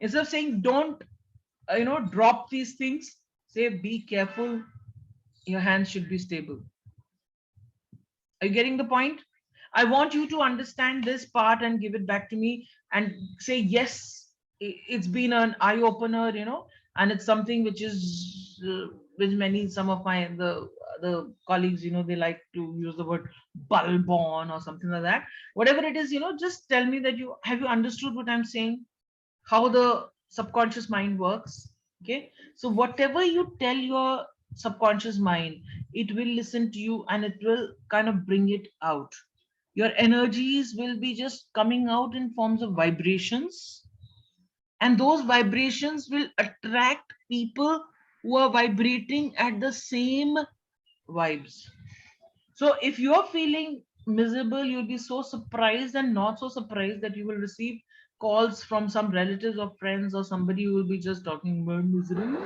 Instead of saying, don't drop these things, say, be careful, your hands should be stable. Are you getting the point? I want you to understand this part and give it back to me and say, yes, it's been an eye opener, and it's something which is, which some of the colleagues, they like to use the word bulb on or something like that. Whatever it is, just tell me that you understood what I'm saying, how the subconscious mind works. Okay. So whatever you tell your subconscious mind, it will listen to you and it will kind of bring it out. Your energies will be just coming out in forms of vibrations, and those vibrations will attract people who are vibrating at the same vibes. So if you're feeling miserable, you'll be so surprised and not so surprised that you will receive calls from some relatives or friends or somebody who will be just talking about misery.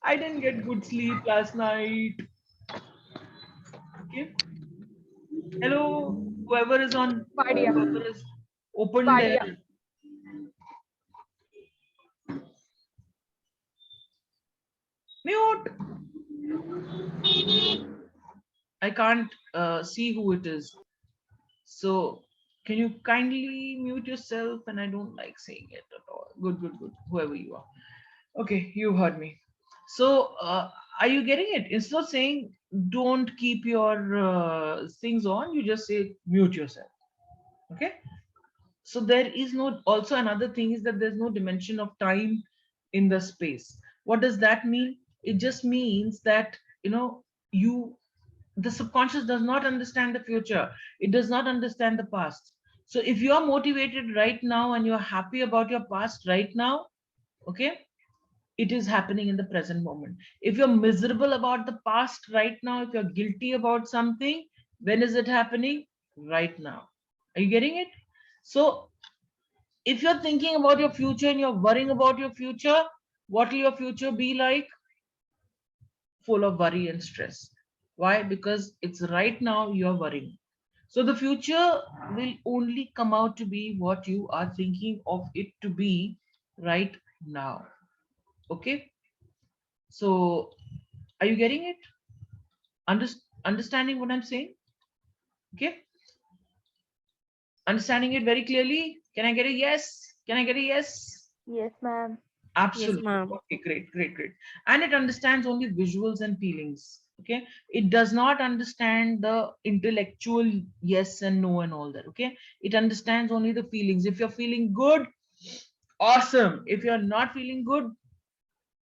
I didn't get good sleep last night. Okay. Hello, whoever is on, Padia. whoever is open there. Padia. Mute. I can't see who it is. So can you kindly mute yourself? And I don't like saying it at all. Good, good, good. Whoever you are. Okay, you heard me. So are you getting it? Instead of saying don't keep your things on, you just say mute yourself. Okay. So there is no, also another thing is that there's no dimension of time in the space. What does that mean? It just means that, you, the subconscious does not understand the future. It does not understand the past. So if you are motivated right now and you're happy about your past right now, okay, it is happening in the present moment. If you're miserable about the past right now, if you're guilty about something, when is it happening? Right now. Are you getting it? So if you're thinking about your future and you're worrying about your future, what will your future be like? Full of worry and stress. Why? Because it's right now you're worrying. So the future will only come out to be what you are thinking of it to be right now. Okay. So are you getting it? Understanding what I'm saying? Okay. Understanding it very clearly? Can I get a yes? Can I get a yes? Yes, ma'am. Absolutely. ma'am. Okay, great, great, great. And it understands only visuals and feelings. Okay. It does not understand the intellectual yes and no and all that. Okay. It understands only the feelings. If you're feeling good, awesome. If you're not feeling good,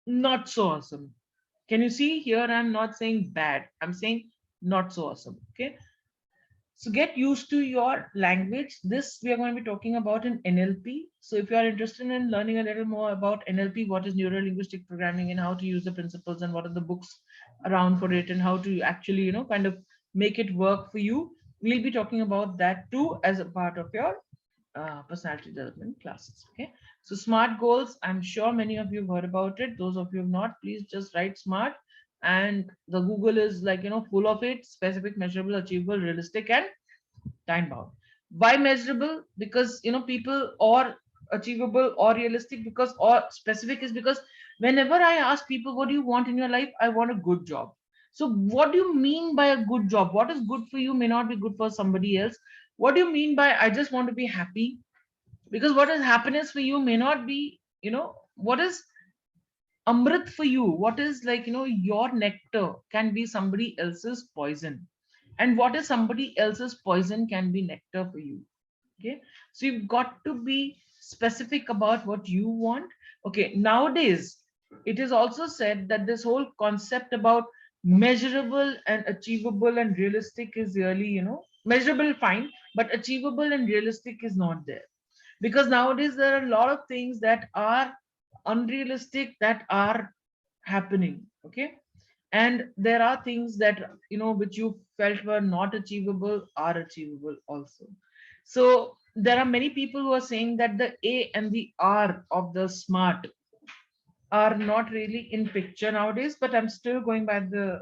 not so awesome. Can you see here? I'm not saying bad. I'm saying not so awesome. Okay. So get used to your language. This we are going to be talking about in NLP. So if you are interested in learning a little more about NLP, what is neuro linguistic programming and how to use the principles and what are the books around for it and how to actually, kind of make it work for you, we'll be talking about that too as a part of your personality development classes. Okay. So SMART goals, I'm sure many of you have heard about it. Those of you have not, please just write SMART, and the Google is like, full of it: specific, measurable, achievable, realistic, and time bound. Why measurable? Because people, or achievable or realistic, because, or specific is because whenever I ask people what do you want in your life, I want a good job. So what do you mean by a good job? What is good for you may not be good for somebody else. What do you mean by I just want to be happy? Because what is happiness for you may not be, what is amrit for you, what is like, your nectar can be somebody else's poison, and what is somebody else's poison can be nectar for you. Okay. So you've got to be specific about what you want. Okay, nowadays it is also said that this whole concept about measurable and achievable and realistic is really, measurable fine, but achievable and realistic is not there. Because nowadays there are a lot of things that are unrealistic that are happening. Okay, and there are things that, which you felt were not achievable are achievable also. So there are many people who are saying that the A and the R of the smart are not really in picture nowadays, but I'm still going by the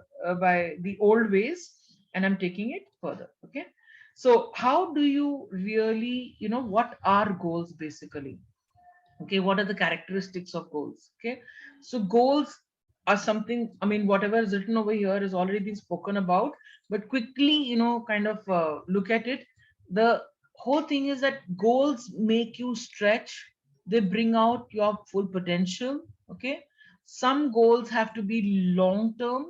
old ways, and I'm taking it further. Okay, so how do you really, what are goals basically? Okay, what are the characteristics of goals? Okay, so goals are something, I mean, whatever is written over here has already been spoken about, but quickly, kind of look at it. The whole thing is that goals make you stretch, they bring out your full potential. Okay, some goals have to be long term,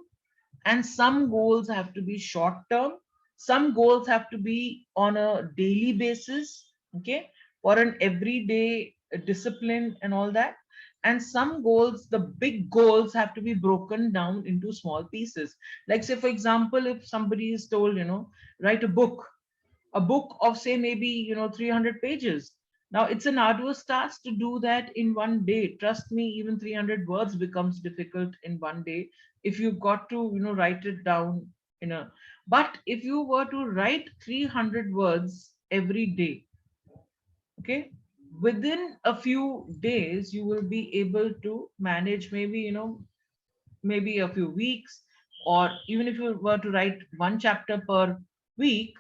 and some goals have to be short term, some goals have to be on a daily basis, okay, for an everyday discipline and all that. And some goals, the big goals, have to be broken down into small pieces. Like, say for example, if somebody is told, write a book of, say, maybe 300 pages. Now it's an arduous task to do that in one day. Trust me, even 300 words becomes difficult in one day if you've got to write it down in a. But if you were to write 300 words every day, okay, within a few days you will be able to manage, maybe maybe a few weeks, or even if you were to write one chapter per week,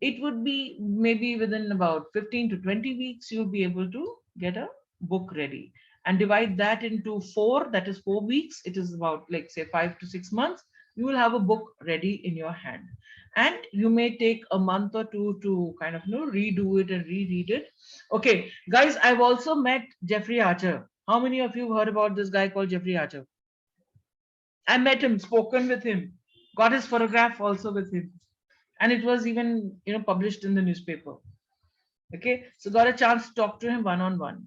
it would be maybe within about 15 to 20 weeks you'll be able to get a book ready. And divide that into four, that is 4 weeks, it is about, like, say, 5 to 6 months, you will have a book ready in your hand. And you may take a month or two to kind of redo it and reread it. Okay guys, I've also met Jeffrey Archer. How many of you heard about this guy called Jeffrey Archer? I met him, spoken with him, got his photograph also with him, and it was even published in the newspaper. Okay, so got a chance to talk to him one on one.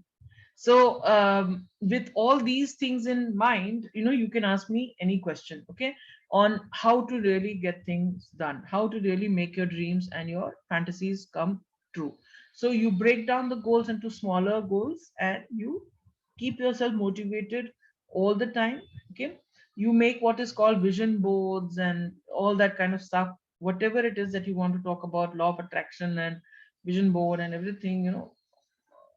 So with all these things in mind, you can ask me any question, okay, on how to really get things done, how to really make your dreams and your fantasies come true. So you break down the goals into smaller goals, and you keep yourself motivated all the time. Okay, you make what is called vision boards and all that kind of stuff, whatever it is that you want to talk about, law of attraction and vision board and everything.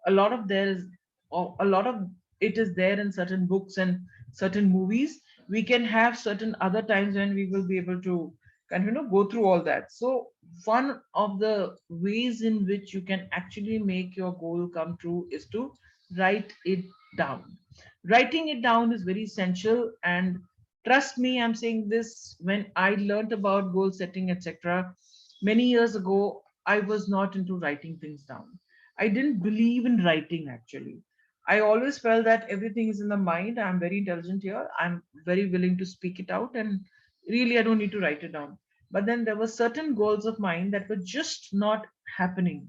A lot of there is a lot of it is there in certain books and certain movies. We can have certain other times when we will be able to kind of go through all that. So one of the ways in which you can actually make your goal come true is to write it down. Writing it down is very essential, and trust me, I'm saying this, when I learned about goal setting, etc., many years ago, I was not into writing things down. I didn't believe in writing actually. I always felt that everything is in the mind. I'm very intelligent here. I'm very willing to speak it out, and really I don't need to write it down. But then there were certain goals of mine that were just not happening,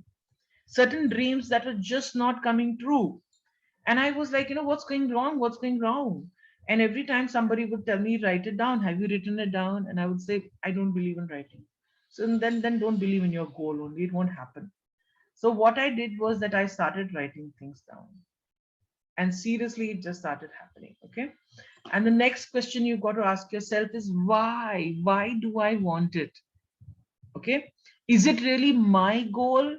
certain dreams that were just not coming true. And I was like, what's going wrong? What's going wrong? And every time somebody would tell me, write it down. Have you written it down? And I would say, I don't believe in writing. So then don't believe in your goal only. It won't happen. So what I did was that I started writing things down. And seriously, it just started happening. Okay. And the next question you've got to ask yourself is why? Why do I want it? Okay. Is it really my goal?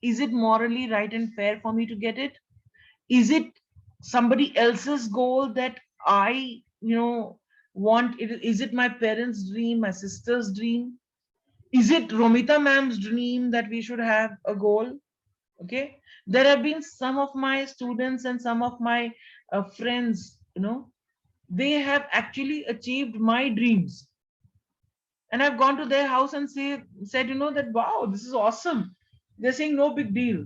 Is it morally right and fair for me to get it? Is it somebody else's goal that I, want? Is it my parents' dream, my sister's dream? Is it Romita ma'am's dream that we should have a goal? Okay, there have been some of my students and some of my friends, they have actually achieved my dreams, and I've gone to their house and said, that wow, this is awesome. They're saying no big deal.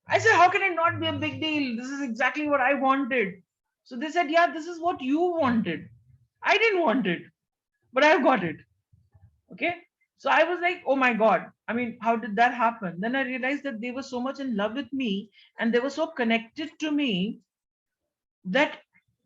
I said, how can it not be a big deal? This is exactly what I wanted. So they said, yeah, this is what you wanted. I didn't want it, but I've got it. Okay. So I was like, oh my God. I mean, how did that happen? Then I realized that they were so much in love with me and they were so connected to me that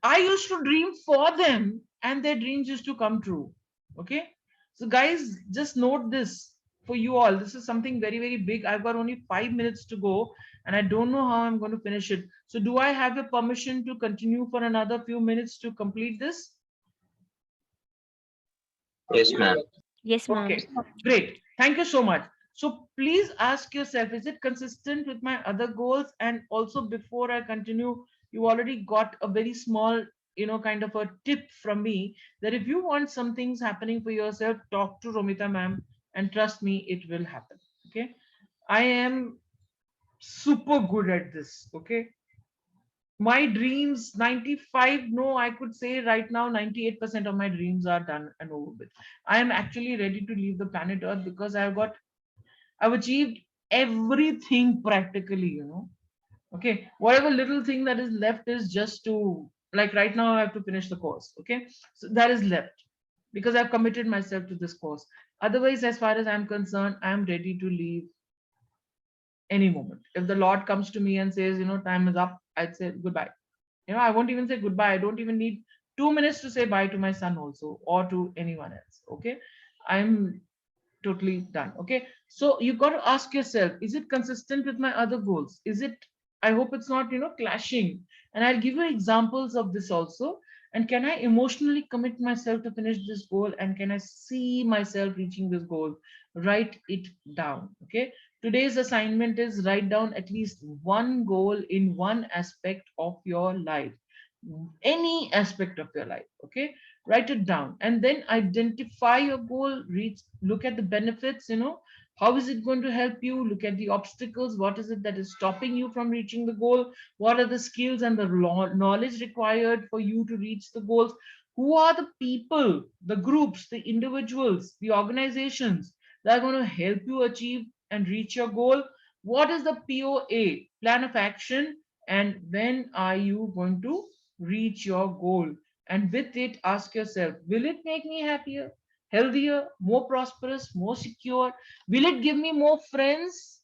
I used to dream for them and their dreams used to come true. Okay. So, guys, just note this for you all. This is something very, very big. I've got only 5 minutes to go and I don't know how I'm going to finish it. So, do I have your permission to continue for another few minutes to complete this? Yes, ma'am. Yes, ma'am. Okay, great. Thank you so much. So please ask yourself, is it consistent with my other goals? And also before I continue, you already got a very small, kind of a tip from me that if you want some things happening for yourself, talk to Romita ma'am and trust me, it will happen. Okay. I am super good at this. Okay. My dreams, 95, no, I could say right now 98% of my dreams are done and over with. I am actually ready to leave the planet Earth because I've achieved everything practically. Okay, whatever little thing that is left is just to, like, right now I have to finish the course. Okay, so that is left because I've committed myself to this course. Otherwise, as far as I'm concerned, I'm ready to leave any moment. If the Lord comes to me and says, time is up, I'd say goodbye. I won't even say goodbye. I don't even need 2 minutes to say bye to my son also or to anyone else. Okay, I'm totally done. Okay, so you got to ask yourself, is it consistent with my other goals? Is it, I hope it's not clashing. And I'll give you examples of this also. And can I emotionally commit myself to finish this goal, and can I see myself reaching this goal? Write it down. Okay, today's assignment is write down at least one goal in one aspect of your life, any aspect of your life. Okay, write it down and then identify your goal, reach, look at the benefits, how is it going to help you, look at the obstacles, what is it that is stopping you from reaching the goal, what are the skills and the knowledge required for you to reach the goals, who are the people, the groups, the individuals, the organizations that are going to help you achieve and reach your goal, what is the POA, plan of action, and when are you going to reach your goal. And with it, ask yourself, will it make me happier, healthier, more prosperous, more secure? Will it give me more friends?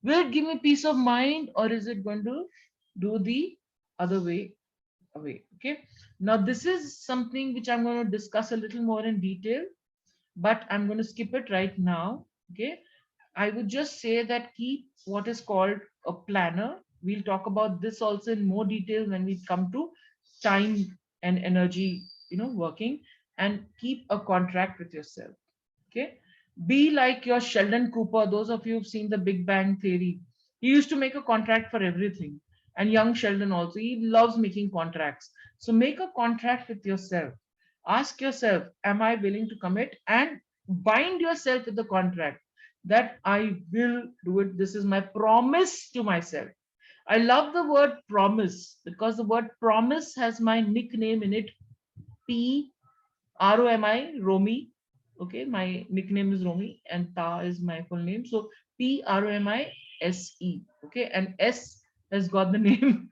Will it give me peace of mind? Or is it going to do the other way away? Okay. Now, this is something which I'm going to discuss a little more in detail, but I'm going to skip it right now. Okay. I would just say that keep what is called a planner. We'll talk about this also in more detail when we come to time and energy, working, and keep a contract with yourself. Okay. Be like your Sheldon Cooper. Those of you who've seen the Big Bang Theory, he used to make a contract for everything. And young Sheldon also, he loves making contracts. So make a contract with yourself. Ask yourself, am I willing to commit? And bind yourself with the contract that I will do it. This is my promise to myself. I love the word promise because the word promise has my nickname in it, Romi, Romi. Okay, my nickname is Romi and Ta is my full name. So Promise. Okay, and S has got the name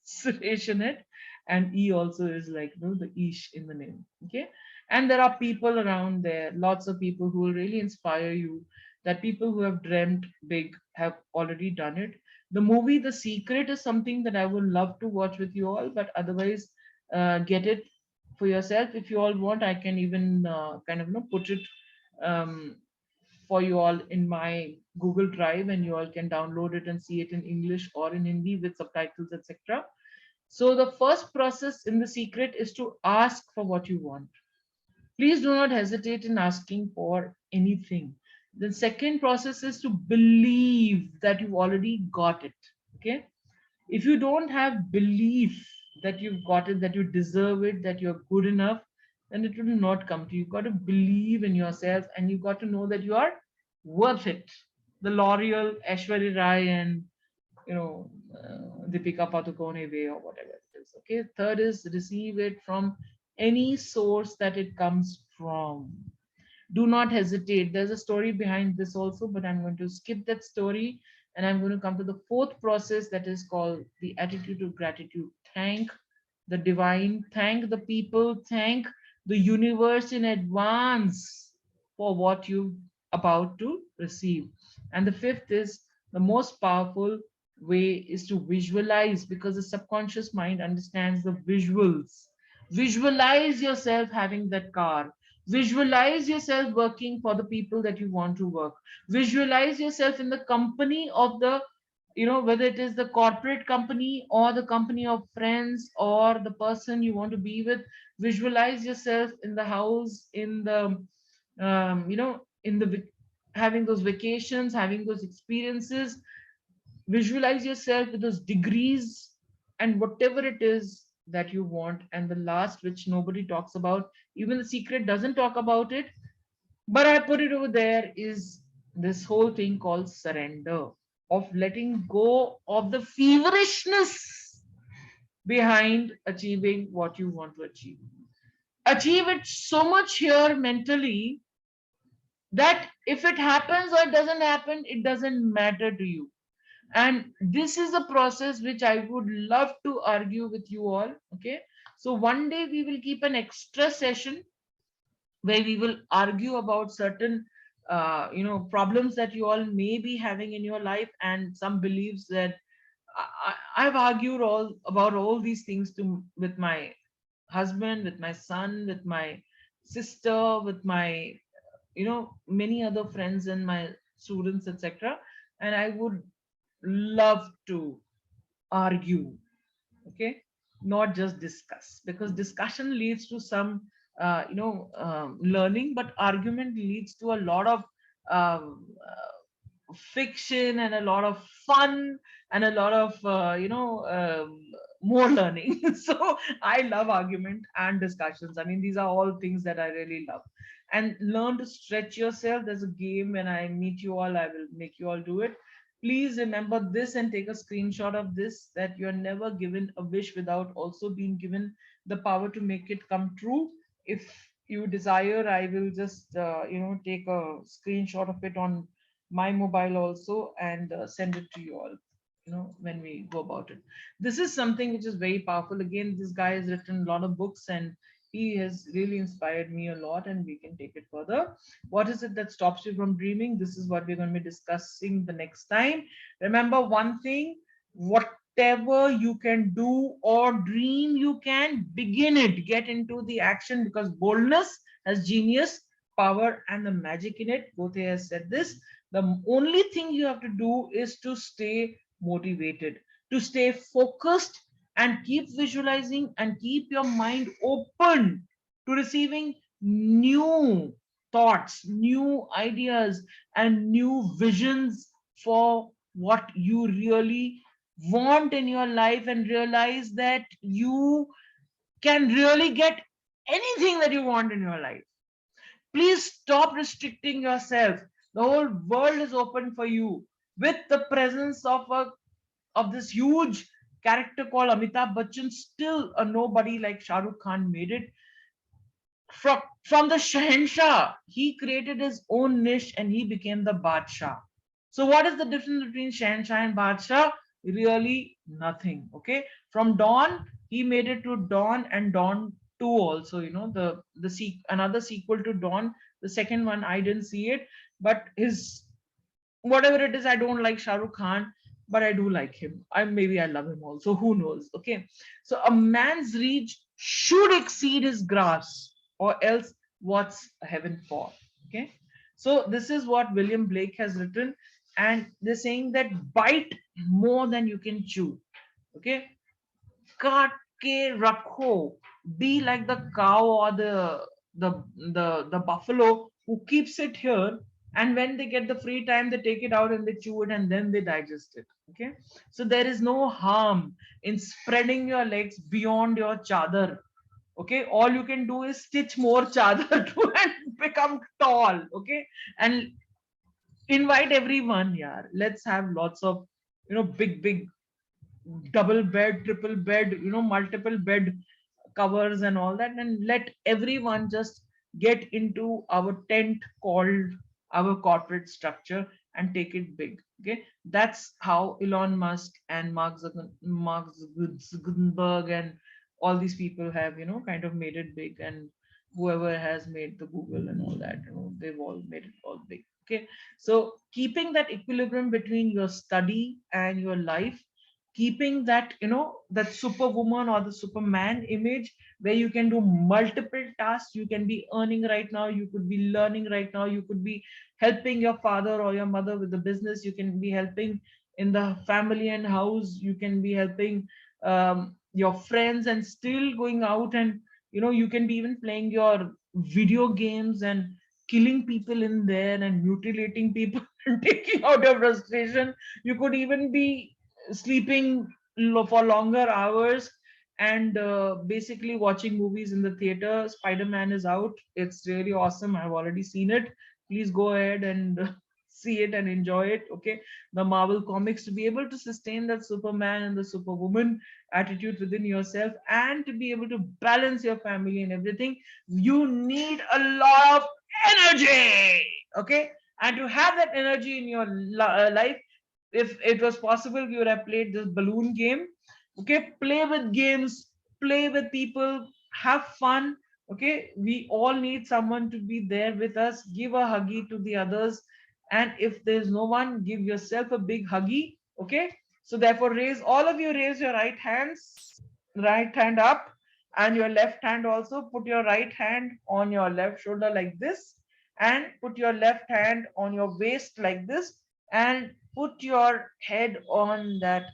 Suresh in it, and E also is like the Ish in the name. Okay, and there are people around there, lots of people who will really inspire you. That people who have dreamt big have already done it. The movie The Secret is something that I would love to watch with you all, but otherwise, get it for yourself. If you all want, I can even kind of put it um, for you all in my Google Drive, and you all can download it and see it in English or in Hindi with subtitles, etc. So the first process in The Secret is to ask for what you want. Please do not hesitate in asking for anything. The second process is to believe that you've already got it. Okay. If you don't have belief that you've got it, that you deserve it, that you're good enough, then it will not come to you. You've got to believe in yourself and you've got to know that you are worth it. The L'Oreal, Aishwarya Rai, and Deepika Padukone way or whatever it is. Okay. Third is receive it from any source that it comes from. Do not hesitate. There's a story behind this also, but I'm going to skip that story and I'm going to come to the fourth process that is called the attitude of gratitude. Thank the divine, thank the people, thank the universe in advance for what you're about to receive. And the fifth is the most powerful, way is to visualize, because the subconscious mind understands the visuals. Visualize yourself having that car. Visualize yourself working for the people that you want to work. Visualize yourself in the company of the, whether it is the corporate company or the company of friends or the person you want to be with. Visualize yourself in the house, in the, in the having those vacations, having those experiences. Visualize yourself with those degrees and whatever it is that you want. And the last, which nobody talks about, even the secret doesn't talk about it, but I put it over there, is this whole thing called surrender, of letting go of the feverishness behind achieving what you want to achieve. Achieve it so much here mentally that if it happens or it doesn't happen, it doesn't matter to you. And this is a process which I would love to argue with you all. Okay, so one day we will keep an extra session where we will argue about certain problems that you all may be having in your life, and some beliefs that I've argued all about all these things with my husband, with my son, with my sister, with my many other friends and my students, etc. And I would love to argue, okay, not just discuss, because discussion leads to some learning, but argument leads to a lot of fiction and a lot of fun and a lot of more learning. So I love argument and discussions. I mean, these are all things that I really love. And learn to stretch yourself. There's a game, when I meet you all, I will make you all do it. Please remember this and take a screenshot of this, that you're never given a wish without also being given the power to make it come true. If you desire, I will just take a screenshot of it on my mobile also, and send it to you all, when we go about it. This is something which is very powerful. Again, this guy has written a lot of books, and he has really inspired me a lot, and we can take it further. What is it that stops you from dreaming? This is what we're going to be discussing the next time. Remember one thing: whatever you can do or dream, you can begin it. Get into the action, because boldness has genius, power, and the magic in it. Goethe has said this. The only thing you have to do is to stay motivated, to stay focused, and keep visualizing and keep your mind open to receiving new thoughts, new ideas, and new visions for what you really want in your life, and realize that you can really get anything that you want in your life. Please stop restricting yourself. The whole world is open for you, with the presence of this huge character called Amitabh Bachchan. Still a nobody like Shah Rukh Khan made it. From the Shahenshah, he created his own niche and he became the Badshah. So what is the difference between Shahenshah and Badshah? Really nothing. Okay. From Dawn, he made it to Dawn and Dawn 2 also, another sequel to Dawn. The second one, I didn't see it, but his, whatever it is, I don't like Shah Rukh Khan, but I do like him. I love him also. Who knows? Okay. So a man's reach should exceed his grasp, or else what's heaven for? Okay. So this is what William Blake has written, and they're saying that bite more than you can chew. Okay. Kaat ke rakho. Be like the cow or the buffalo who keeps it here, and when they get the free time, they take it out and they chew it and then they digest it. Okay. So there is no harm in spreading your legs beyond your chadar. Okay. All you can do is stitch more chadar to and become tall. Okay. And invite everyone. Yeah, let's have lots of big double bed, triple bed, multiple bed covers and all that, and let everyone just get into our tent called our corporate structure and take it big. Okay. That's how Elon Musk and Mark Zuckerberg and all these people have kind of made it big, and whoever has made the Google and all that, they've all made it all big. Okay. Okay, so keeping that equilibrium between your study and your life, keeping that, that superwoman or the superman image where you can do multiple tasks. You can be earning right now, you could be learning right now, you could be helping your father or your mother with the business, you can be helping in the family and house, you can be helping your friends, and still going out, and you can be even playing your video games and killing people in there and mutilating people and taking out your frustration. You could even be sleeping for longer hours, and basically watching movies in the theater. Spider-Man is out, it's really awesome, I've already seen it. Please go ahead and see it and enjoy it. Okay, the Marvel comics, to be able to sustain that Superman and the Superwoman attitude within yourself, and to be able to balance your family and everything, you need a lot of energy. Okay, and to have that energy in your life, if it was possible, we would have played this balloon game. Okay, play with games, play with people, have fun. Okay, we all need someone to be there with us. Give a huggy to the others, and if there's no one, give yourself a big huggy. Okay, so therefore, all of you raise your right hand up, and your left hand also. Put your right hand on your left shoulder like this, and put your left hand on your waist like this, and put your head on that,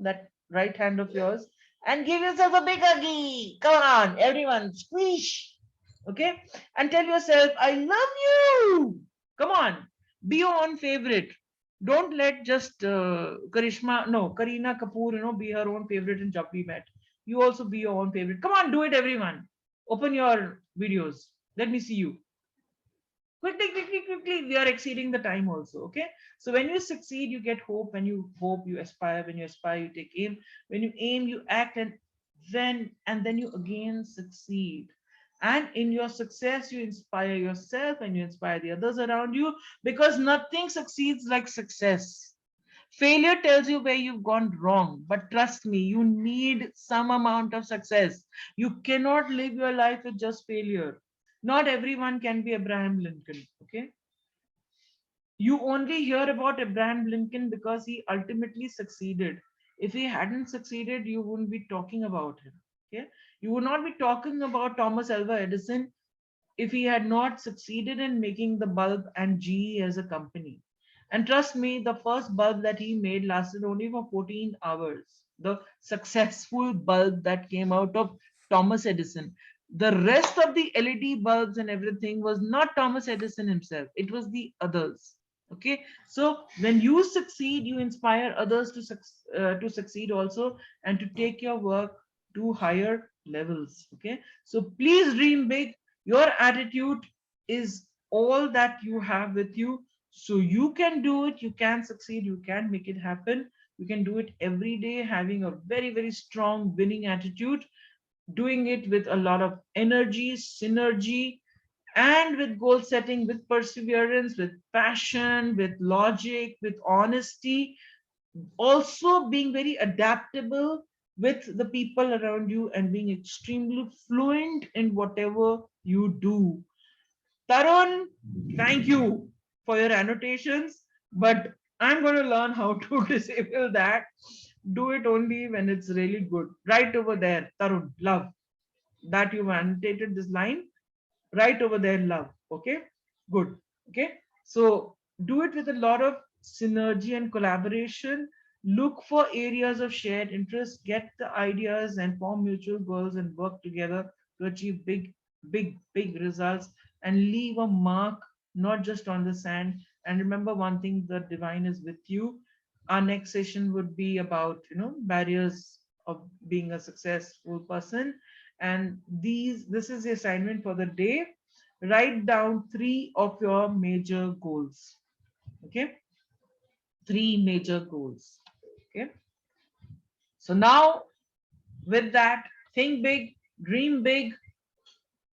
that right hand of yours, and give yourself a big huggy. Come on, everyone, squish. Okay, and tell yourself, I love you. Come on, be your own favorite. Don't let just Kareena Kapoor, be her own favorite in Jab We Met. You also be your own favorite. Come on, do it, everyone. Open your videos. Let me see you. Quickly, quickly, quickly. We are exceeding the time also. Okay. So when you succeed, you get hope. When you hope, you aspire. When you aspire, you take aim. When you aim, you act, and then you again succeed. And in your success, you inspire yourself and you inspire the others around you, because nothing succeeds like success. Failure tells you where you've gone wrong, but trust me, you need some amount of success. You cannot live your life with just failure. Not everyone can be Abraham Lincoln. Okay, you only hear about Abraham Lincoln because he ultimately succeeded. If he hadn't succeeded, you wouldn't be talking about him. Okay, you would not be talking about Thomas Alva Edison if he had not succeeded in making the bulb and GE as a company. And trust me, the first bulb that he made lasted only for 14 hours. The successful bulb that came out of Thomas Edison. The rest of the LED bulbs and everything was not Thomas Edison himself, it was the others. Okay, so when you succeed, you inspire others to succeed also, and to take your work to higher levels. Okay, so please dream big. Your attitude is all that you have with you. So you can do it, you can succeed, you can make it happen. You can do it every day, having a very, very strong winning attitude, doing it with a lot of energy, synergy, and with goal setting, with perseverance, with passion, with logic, with honesty, also being very adaptable with the people around you, and being extremely fluent in whatever you do. Tarun, thank you for your annotations, but I'm going to learn how to disable that. Do it only when it's really good. Right over there, Tarun, love that you've annotated this line. Right over there, love. Okay, good. Okay, so do it with a lot of synergy and collaboration. Look for areas of shared interest, get the ideas and form mutual goals, and work together to achieve big, big, big results, and leave a mark, not just on the sand. And remember one thing, the divine is with you. Our next session would be about, barriers of being a successful person. And this is the assignment for the day. Write down 3 of your major goals. Okay, 3 major goals. Okay, so now with that, think big, dream big,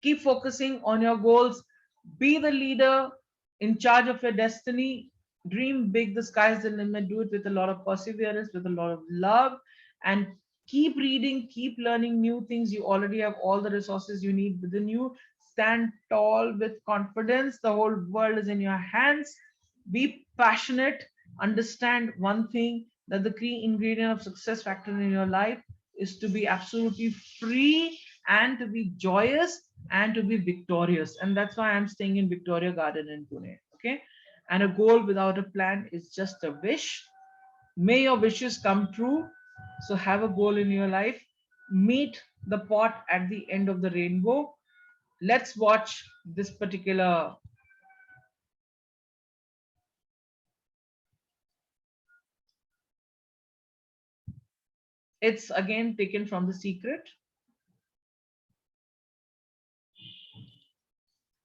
keep focusing on your goals, be the leader in charge of your destiny. Dream big, the sky's the limit. Do it with a lot of perseverance, with a lot of love, and keep reading, keep learning new things. You already have all the resources you need within you. stand tall with confidence. The whole world is in your hands. Be passionate. Understand one thing, that the key ingredient of success factor in your life is to be absolutely free and to be joyous and to be victorious. And that's why I'm staying in Victoria Garden in Pune. Okay. And a goal without a plan is just a wish. May your wishes come true. So have a goal in your life. Meet the pot at the end of the rainbow. Let's watch this particular. It's again taken from The Secret.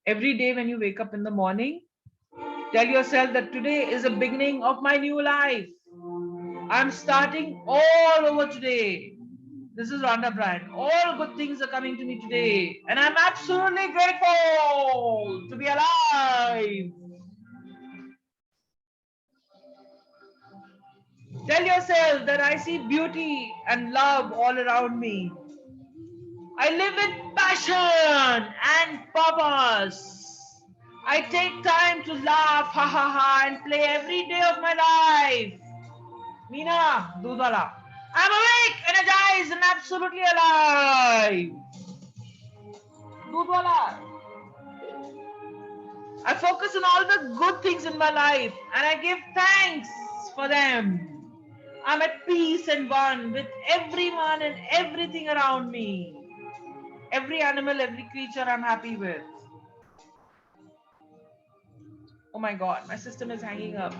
Every day when you wake up in the morning, tell yourself that today is the beginning of my new life. I'm starting all over today. This is Rhonda Bryant. All good things are coming to me today. And I'm absolutely grateful to be alive. Tell yourself that I see beauty and love all around me. I live with passion and purpose. I take time to laugh, ha ha ha, and play every day of my life. Meena, Dudwala. I'm awake, energized, and absolutely alive. Dudwala. I focus on all the good things in my life and I give thanks for them. I'm at peace and one with everyone and everything around me. Every animal, every creature I'm happy with. Oh my God, my system is hanging up.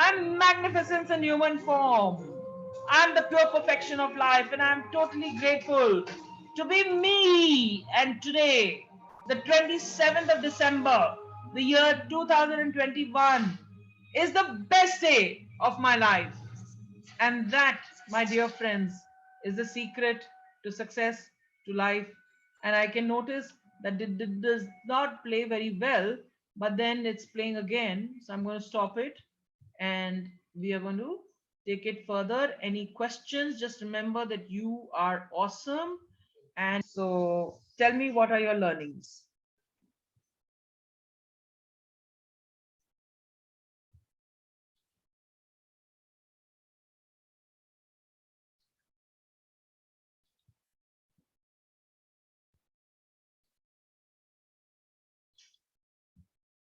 I'm magnificence in human form. I'm the pure perfection of life, and I'm totally grateful to be me. And today, the 27th of December, the year 2021, is the best day of my life. And that, my dear friends, is the secret to success, to life. And I can notice that it does not play very well, but then it's playing again. So I'm going to stop it and we are going to take it further. Any questions? Just remember that you are awesome. And so tell me, what are your learnings?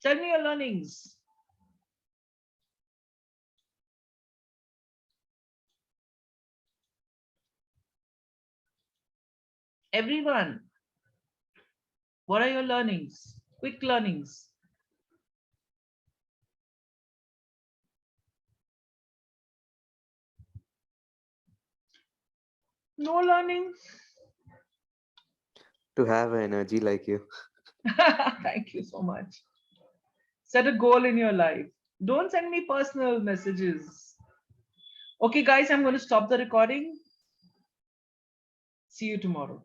Tell me your learnings. Everyone, what are your learnings? Quick learnings. No learning? To have energy like you. Thank you so much. Set a goal in your life. Don't send me personal messages. Okay, guys, I'm going to stop the recording. See you tomorrow.